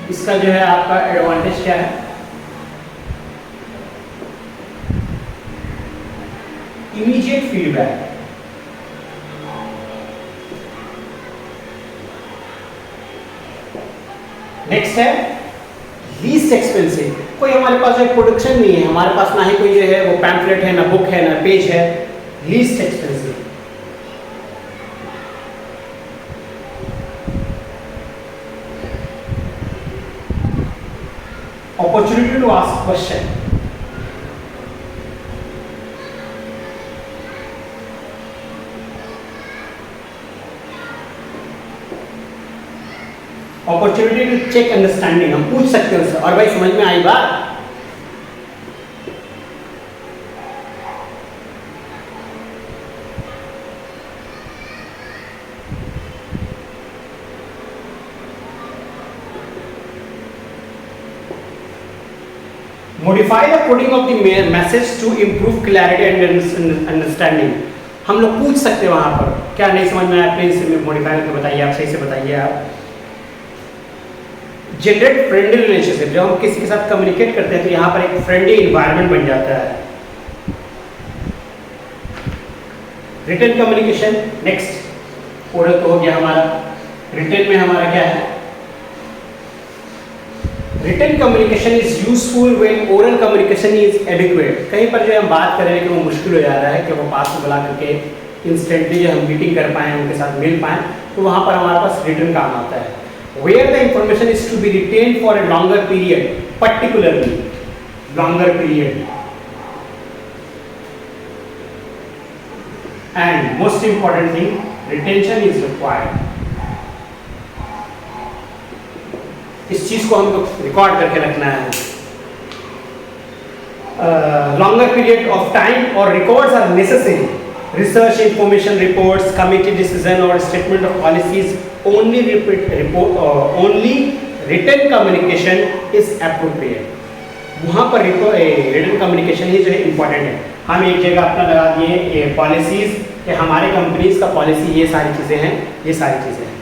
इसका जो है आपका एडवांटेज क्या है? Immediate feedback. नेक्स्ट है लीस्ट एक्सपेंसिव. कोई हमारे पास एक प्रोडक्शन नहीं है, हमारे पास ना ही कोई जो है वो पैम्फलेट है, ना बुक है, ना पेज है. Least expensive. Opportunity to ask question. Opportunity to check understanding. हम पूछ सकते हैं उससे, और भाई समझ में आई बात? Modify the coding of the message to improve clarity and understanding. हम लोग पूछ सकते हैं वहां पर, क्या नहीं समझ में आया प्लीज मॉडिफाई करके बताइए, आप सही से बताइए. आप जनरेट फ्रेंडली रिलेशनशिप. जब हम किसी के साथ कम्युनिकेट करते हैं तो यहाँ पर एक फ्रेंडली इन्वायरमेंट बन जाता है. Written communication. नेक्स्ट ओरल तो हो गया हमारा. रिटन में हमारा क्या है? Written communication is useful when oral communication is adequate. कहीं पर जो हम बात कर रहे हैं कि वो मुश्किल हो जा रहा है कि वो पास में बुला करके इंस्टेंटली जो हम मीटिंग कर पाएँ, उनके साथ मिल पाएँ, तो वहाँ पर हमारे पास रिटन काम आता है. Where the information is to be retained for a longer period, particularly longer period, and most important thing, retention is required. इस चीज को हमको रिकॉर्ड करके रखना है. Longer period of time or records are necessary. Research, information reports, committee decision or statement of policies. Only written communication is appropriate. वहाँ पर written communication ही जो है important है. हम एक जगह अपना लगा दिए पॉलिसीज कि हमारे कंपनीज का पॉलिसी ये सारी चीज़ें हैं, ये सारी चीज़ें हैं.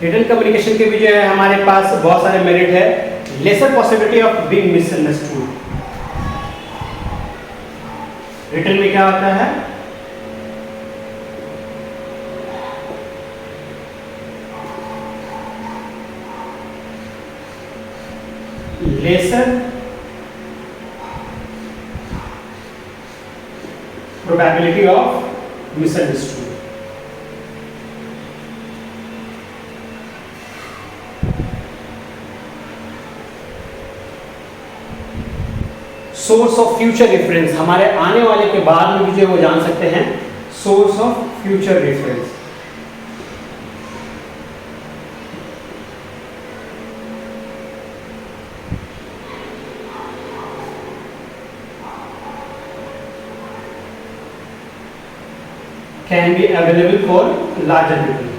written communication के भी जो है हमारे पास बहुत सारे मेरिट है. lesser possibility of being misunderstood. Return में क्या होता है? Lesser probability of misunderstood. Source of future reference. हमारे आने वाले के बाद में भी जो वो जान सकते हैं. Source of future reference. Can be available for larger people.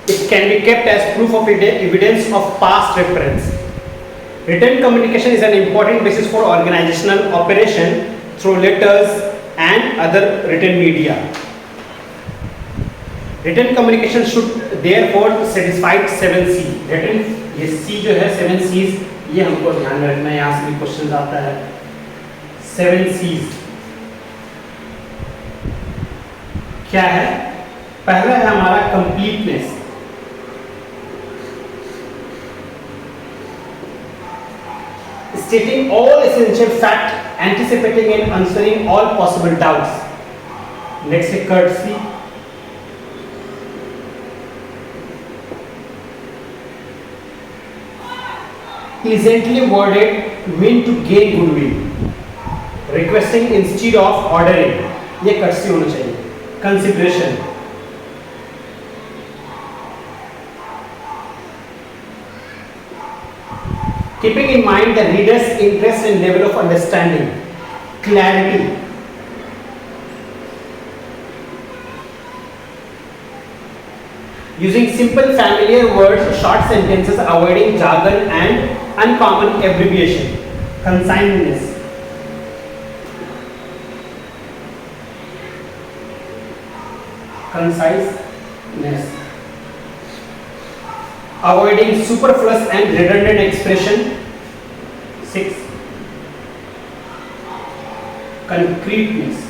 It can be kept as proof of evidence of past reference. Written communication is an important basis for organizational operation through letters and other written media. Written communication should therefore satisfy 7C. Written ये C जो है 7 C's, ये हमको ध्यान में रखना है. यहाँ से भी क्वेश्चन आता है. 7 C's क्या है? पहला है हमारा completeness. stating all essential fact, anticipating and answering all possible doubts. Next is courtesy. Pleasantly worded, mean to gain goodwill. Requesting instead of ordering, ये courtesy होना चाहिए. Consideration. Keeping in mind the reader's interest and level of understanding. Clarity. Using simple familiar words, short sentences, avoiding jargon and uncommon abbreviation. Conciseness. Conciseness. Avoiding superfluous and redundant expression. 6. Concreteness.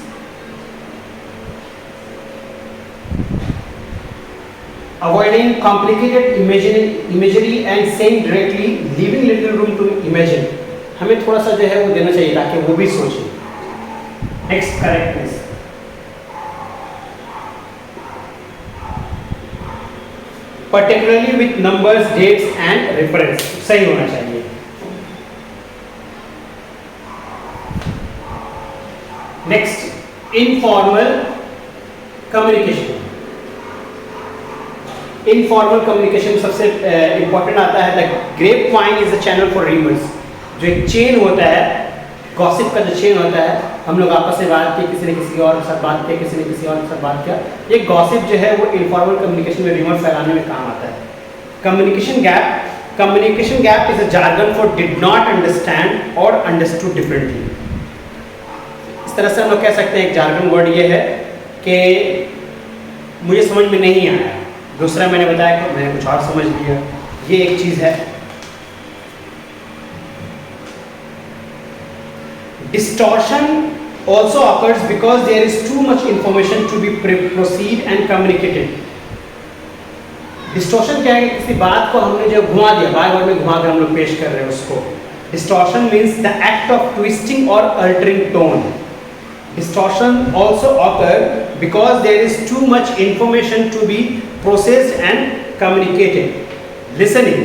Avoiding complicated imagery and saying directly, leaving little room to imagine. हमें थोड़ा सा जो है वो देना चाहिए ताकि वो भी सोचें. Next, correctness. Particularly with numbers, dates and reference. सही होना चाहिए. Next, informal communication. Informal communication में सबसे इंपॉर्टेंट आता है the grapevine is a channel for rumours. जो एक चेन होता है, गॉसिप का जो चेन होता है, हम लोग आपस में बात किए, किसी ने किसी और के साथ बात किया, किसी ने किसी और के साथ बात किया, ये गॉसिप जो है वो इनफॉर्मल कम्युनिकेशन में रीमर फैलाने में काम आता है. Communication gap is a jargon for did not understand और अंडरस्टूड डिफरेंटली. इस तरह से हम लोग कह सकते हैं एक जार्गन वर्ड ये है कि मुझे समझ में नहीं आया, दूसरा मैंने बताया कि मैंने कुछ और समझ लिया. ये एक चीज है. Distortion also occurs because there is too much information to be proceed and communicated. Distortion क्या है? किसी बात को हमने जो घुमा दिया, बार-बार में घुमा कर हम लोग पेश कर रहे हैं उसको. Distortion means the act of twisting or altering tone. Distortion also occur because there is too much information to be processed and communicated. Listening.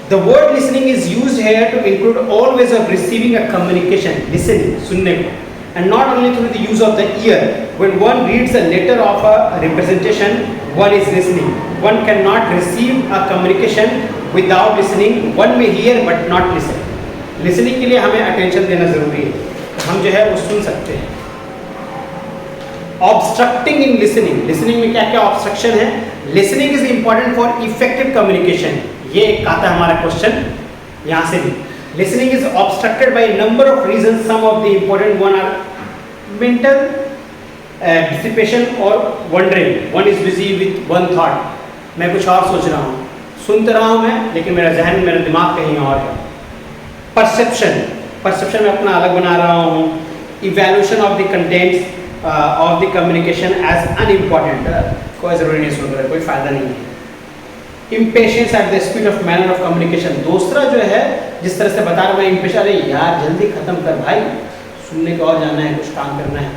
The word listening is used here to include all ways of receiving a communication. Listening, सुनने को, and not only through the use of the ear. When one reads a letter of a representation, one is listening. One cannot receive a communication without listening. One may hear but not listen. Listening के लिए हमें attention देना जरूरी है. हम जो है वो सुन सकते हैं. Obstructing in listening. Listening में क्या क्या obstruction है? Listening is important for effective communication. ये एक आता है हमारा क्वेश्चन यहाँ से भी. Listening is obstructed by a number of reasons. Some of the important one are mental dissipation or wandering. One is busy with one thought. मैं कुछ और सोच रहा हूँ, सुन तो रहा हूँ मैं, लेकिन मेरा जहन, मेरा दिमाग कहीं और है. Perception मैं अपना अलग बना रहा हूँ. Evaluation of the contents of the communication as unimportant. कोई ज़रूरी नहीं सुन रहा है, कोई फायदा नहीं है. Impatience at the speed of manner of communication. दूसरा जो है, जिस तरह से बता रहा हूँ मैं, impatient, अरे यार जल्दी खत्म कर भाई, सुनने को और जाना है, कुछ काम करना है.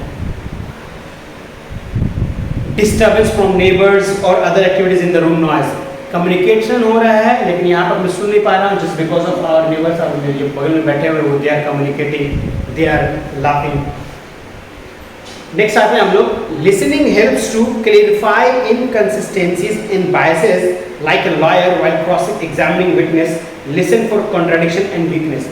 Disturbance from neighbors or other activities in the room noise. Communication हो रहा है, लेकिन यहाँ पर मैं सुन नहीं पा रहा हूँ, just because of our neighbors, जो बगल में बैठे हुए वो they are communicating, they are laughing. Next आते हैं हम लोग. Listening helps to clarify inconsistencies in biases like a lawyer while cross examining witness. Listen for contradiction and weakness.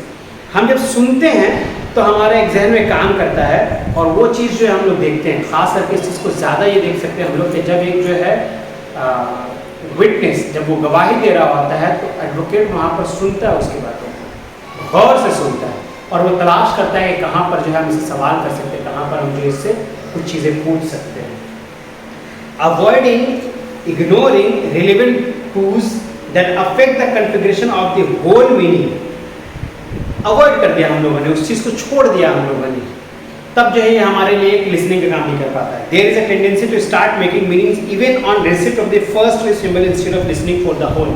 हम जब सुनते हैं तो हमारे एक जहन में काम करता है और वो चीज़ जो है हम लोग देखते हैं. खास करके इस चीज़ को ज़्यादा ये देख सकते हैं हम लोग कि जब एक जो है विटनेस जब वो गवाही दे रहा होता है तो एडवोकेट वहाँ पर सुनता है, उसकी बातों को गौर से सुनता है और वो तलाश करता है कि कहाँ पर जो है हम इसे सवाल कर सकते हैं, कहाँ पर हम जो इससे कुछ चीज़ें पूछ सकते हैं. Avoiding ignoring relevant clues that affect the configuration of the whole meaning. Avoid कर दिया हम लोगों ने, उस चीज़ को छोड़ दिया हम लोगों ने, तब जो है ये हमारे लिए एक लिसनिंग का काम नहीं कर पाता है. There is a tendency to start making meanings even on receipt of the first symbol instead of listening for the whole.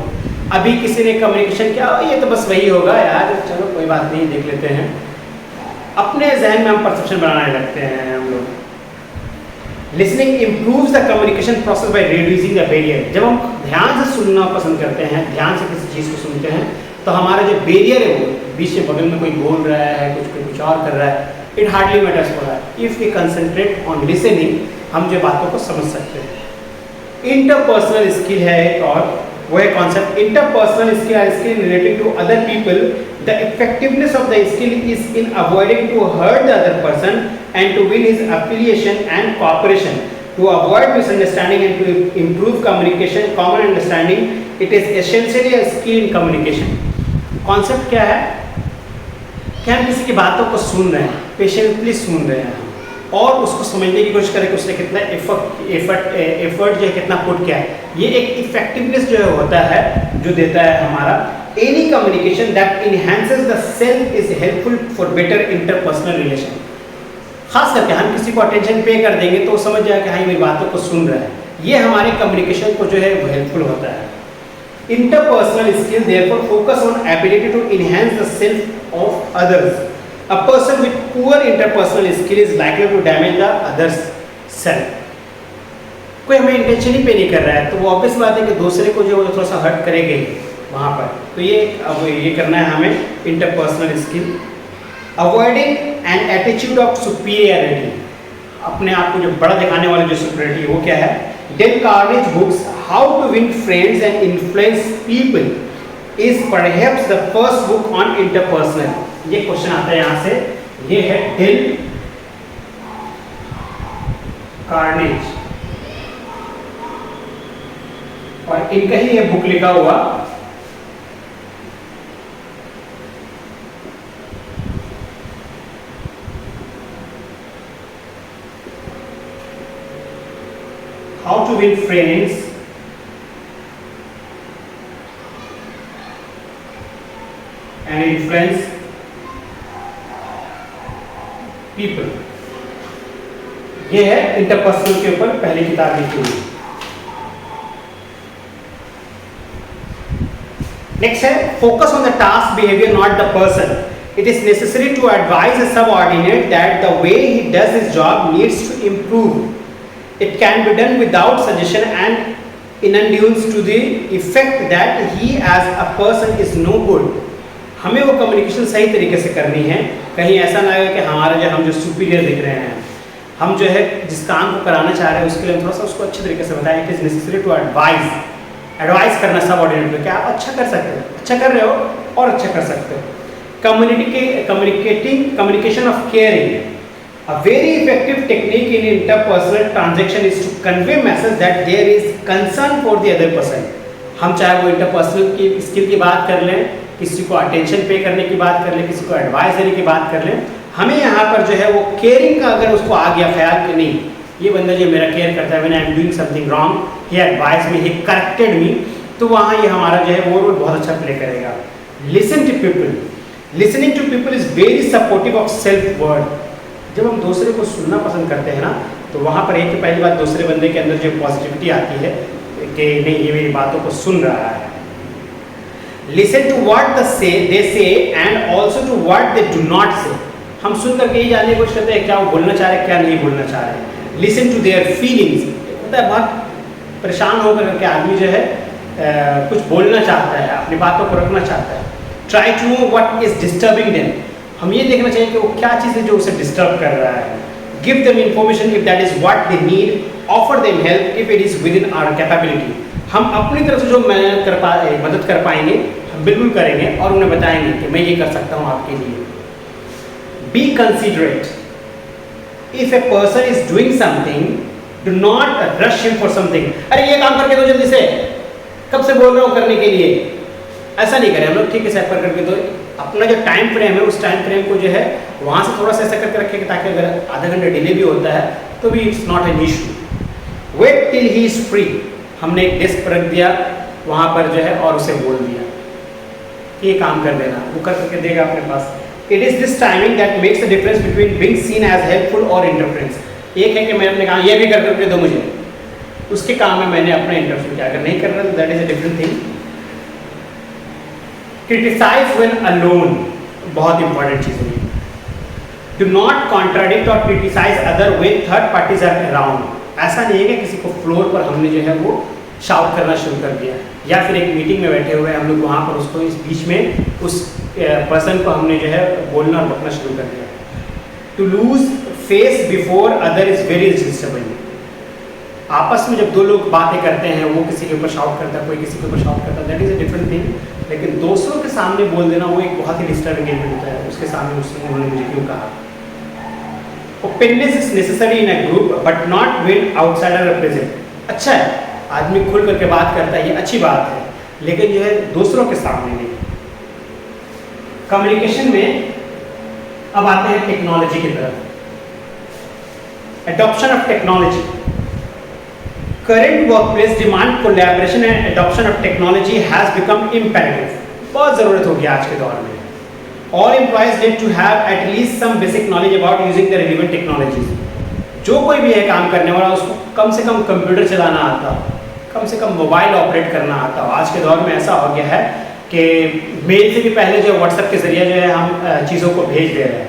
अभी किसी ने कम्युनिकेशन किया, ये तो बस वही होगा यार, चलो कोई बात नहीं, देख लेते हैं। अपने जहन में हम परसेप्शन बनाने लगते हैं हम लोग। Listening improves the communication process by reducing the barrier. जब हम ध्यान से सुनना पसंद करते हैं, ध्यान से किसी चीज़ को सुनते हैं, तो हमारा जो बैरियर है वो बीच में बगल में कोई बोल रहा है, कुछ और कर रहा है, it hardly matters for that. If we concentrate on listening, हम जो बातों को समझ सकते हैं। इंटरपर्सनल स्किल है एक और, वो है concept interpersonal skill related to other people. The effectiveness of the skill is in avoiding to hurt the other person and to win his affiliation and cooperation, to avoid misunderstanding and to improve communication, common understanding. It is essentially a skill in communication. Concept क्या है कि हम किसी की बातों को सुन रहे हैं, पेशेंटली सुन रहे हैं और उसको समझने की कोशिश करें कि उसने कितना एफर्ट जो है कितना पुट किया है। ये एक इफेक्टिवनेस जो है होता है जो देता है हमारा। Any communication that enhances the self is helpful for better interpersonal relation. खास करके हम किसी को अटेंशन पे कर देंगे तो वो समझ जाएगा कि हाँ, ये मेरी बातों को सुन रहा है। ये हमारे कम्युनिकेशन को जो है वो हेल्पफुल होता है। Interpersonal skill therefore focus on ability to enhance the self of others. A person with poor interpersonal skill is likely to damage the other's self. कोई हमें इंटेंशनली पे नहीं कर रहा है तो वो ऑब्वियस बात है कि दूसरे को जो थोड़ा सा हर्ट करेंगे वहाँ पर। तो ये करना है हमें interpersonal skill. Avoiding an attitude of superiority, अपने आप को जो बड़ा दिखाने वाले जो सुपीरियरिटी वो क्या है। Dale Carnegie books how to win friends and influence people is perhaps the first book on interpersonal. ये क्वेश्चन आता है यहाँ से, ये है डेल कार्नेज और इनका ही ये बुक लिखा हुआ How to win friends and influence people। ये है इंटरपर्सनल के ऊपर पहली किताब लिखी हुई। नेक्स्ट है focus on the task behaviour not the person. It is necessary to advise a subordinate that the way he does his job needs to improve. It can be done without suggestion and inundations to the effect that he as a person is no good. हमें वो communication सही तरीके से करनी है, कहीं ऐसा ना लगे कि हम जो सुपीरियर दिख रहे हैं, हम जो है जिस काम को कराना चाह रहे हैं उसके लिए हम थोड़ा सा उसको अच्छे तरीके से बताएं। It is necessary to advise करना सबऑर्डिनेट पे कि आप अच्छा कर सकते हो, अच्छा कर रहे हो और अच्छा कर सकते हो। Communication of caring, a very effective technique in interpersonal transaction is to convey message that there is concern for the other person। हम चाहे वो इंटरपर्सनल की स्किल की बात कर लें, किसी को अटेंशन पे करने की बात कर लें, किसी को एडवाइस देने की बात कर लें, हमें यहाँ पर जो है वो केयरिंग का अगर उसको आ गया ख्याल कि नहीं ये बंदा जो मेरा केयर करता है, when I am doing something wrong he advise me, he corrected me, तो वहाँ ये हमारा जो है वो रोल बहुत अच्छा प्ले करेगा। Listen to people, listening to people is very supportive of self word. जब हम दूसरे को सुनना पसंद करते हैं ना तो वहाँ पर एक पहली बात दूसरे बंदे के अंदर जो पॉजिटिविटी आती है कि नहीं ये मेरी बातों को सुन रहा है। Listen to what they say and also to what they do not say. हम सुन करके ये जानने की कोशिश करते हैं क्या वो बोलना चाह रहे हैं क्या नहीं बोलना चाह रहे हैं। लिसन टू देयर फीलिंग्स, होता है बहुत परेशान होकर के आदमी जो है कुछ बोलना चाहता है, अपनी बातों को रखना चाहता है। Try to know what is disturbing them, हम ये देखना चाहिए कि वो क्या चीज़ है जो उसे डिस्टर्ब कर रहा है। Give them information if that is what they need, offer them help if it is within our capability. हम अपनी तरफ से जो मदद कर पाएंगे हम बिल्कुल करेंगे और उन्हें बताएंगे कि मैं ये कर सकता हूँ आपके लिए। Be considerate, if a person is doing something do not rush him for something. अरे ये काम करके दो जल्दी से, कब से बोल रहा हूँ करने के लिए, ऐसा नहीं करें हम लोग। ठीक है सैप करके दो, अपना जो टाइम फ्रेम है उस टाइम फ्रेम को जो है वहाँ से थोड़ा सा ऐसा करके रखेंगे ताकि अगर आधा घंटा डिले भी होता है तो भी it's not an issue. Wait till he is free, हमने एक डेस्क पर रख दिया वहाँ पर जो है और उसे बोल दिया ये काम कर देना, वो कर करके देगा अपने पास। It is this timing that makes the difference between being seen as helpful और इंटरफेरेंस। एक है कि मैंने अपने कहा ये भी कर करके दो मुझे, उसके काम में मैंने अपना इंटरफेयर किया, अगर नहीं कर रहा तो that is a different thing. Criticise when alone, बहुत इंपॉर्टेंट चीज़ है। डू नॉट कॉन्ट्राडिक्ट और criticise other when third parties are around. ऐसा नहीं है कि किसी को फ्लोर पर हमने जो है वो शाउट करना शुरू कर दिया, या फिर एक मीटिंग में बैठे हुए हम लोग वहाँ पर उसको इस बीच में उस पर्सन को हमने जो है बोलना और बकना शुरू कर दिया। To lose face before other is very disturbing. आपस में जब दो लोग बातें करते हैं, वो किसी के ऊपर शाउट करता है, कोई किसी के ऊपर शाउट करता है, that is a different thing. लेकिन दूसरों के सामने बोल देना वो एक बहुत ही डिस्टर्बिंग इवेंट होता है। उसके सामने उन्होंने मुझे क्यों कहा। Openness is necessary in a group but not when outsider are present. अच्छा है, आदमी खुल करके बात करता है, ये अच्छी बात है, लेकिन जो है दूसरों के सामने नहीं। कम्युनिकेशन में अब आते हैं टेक्नोलॉजी की तरफ। Adoption of technology. Current workplace demand collaboration and adoption of technology has become imperative. बहुत ज़रूरत होगी आज के दौर में। All employees need to have at least some basic knowledge about using the relevant technologies. जो कोई भी है काम करने वाला, उसको कम से कम कंप्यूटर चलाना आता हो, कम से कम मोबाइल ऑपरेट करना आता हो। आज के दौर में ऐसा हो गया है कि मेल से भी पहले जो व्हाट्सएप के जरिए जो है हम चीज़ों को भेज दे रहे हैं।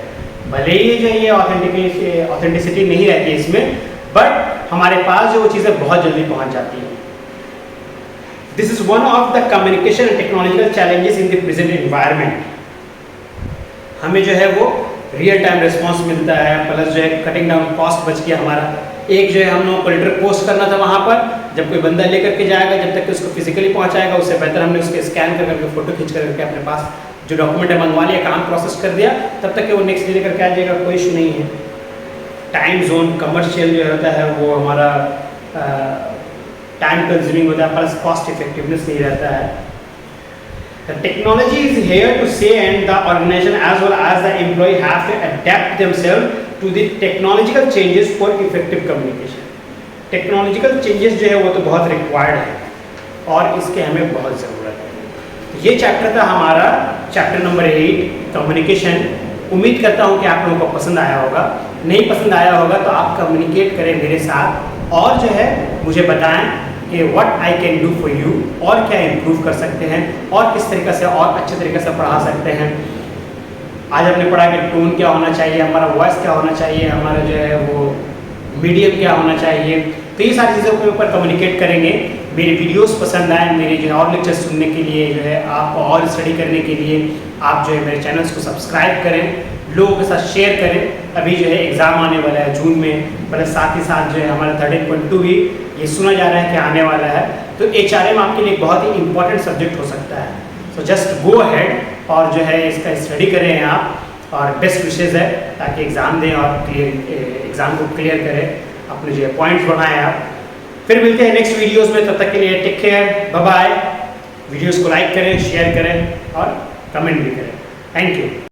भले ही जो ये ऑथेंटिसिटी नहीं रहती है इसमें, बट हमारे पास जो वो चीज़ें बहुत जल्दी पहुंच जाती हैं। This is one of the communication and technological challenges in the present environment. हमें जो है वो रियल टाइम रिस्पांस मिलता है, प्लस जो है कटिंग डाउन कॉस्ट बच गया हमारा। एक जो है हम लोग को लेटर पोस्ट करना था वहाँ पर, जब कोई बंदा लेकर के जाएगा, जब तक कि उसको फिजिकली पहुँचाएगा, उससे बेहतर हमने उसके स्कैन कर करके फोटो खींच करके अपने पास जो डॉक्यूमेंट है मंगवा लिया, काम प्रोसेस कर दिया, तब तक कि वो नेक्स्ट डे लेकर के आ जाएगा, कोई इशू नहीं है। टाइम जोन कमर्शियल जो होता है वो हमारा टाइम कंज्यूमिंग होता है, प्लस कॉस्ट इफेक्टिवनेस नहीं रहता है। The technology is here to stay and the organization as well as the employee have to adapt themselves to the technological changes for effective communication. Technological changes जो है वो तो बहुत required है और इसके हमें बहुत ज़रूरत है। ये चैप्टर था हमारा चैप्टर नंबर 8 कम्युनिकेशन। उम्मीद करता हूँ कि आप लोगों को पसंद आया होगा। नहीं पसंद आया होगा तो आप कम्युनिकेट करें मेरे साथ और जो है मुझे बताएं कि what I can do for you, और क्या इम्प्रूव कर सकते हैं और किस तरीके से और अच्छे तरीके से पढ़ा सकते हैं। आज हमने पढ़ा कि टोन क्या होना चाहिए, हमारा वॉइस क्या होना चाहिए, हमारा जो है वो मीडियम क्या होना चाहिए। तो ये सारी चीज़ों के ऊपर कम्युनिकेट करेंगे। मेरी वीडियोस पसंद आए, मेरे जो है और लेक्चर्स सुनने के लिए, जो है आपको और स्टडी करने के लिए आप जो है मेरे चैनल्स को सब्सक्राइब करें, लोगों के साथ शेयर करें। अभी जो है एग्ज़ाम आने वाला है जून में, प्लस साथ ही साथ जो है हमारा 13.2 भी ये सुना जा रहा है कि आने वाला है। तो HRM आपके लिए बहुत ही इंपॉर्टेंट सब्जेक्ट हो सकता है। सो जस्ट गो अहेड और जो है इसका स्टडी करें आप, और बेस्ट विशेज़ है ताकि एग्ज़ाम दें और एग्ज़ाम को क्लियर करें, अपने जो है पॉइंट्स बढ़ाएं आप। फिर मिलते हैं नेक्स्ट वीडियोज़ में, तब तक के लिए take care, bye bye. Videos को लाइक करें, शेयर करें और कमेंट भी करें। Thank you.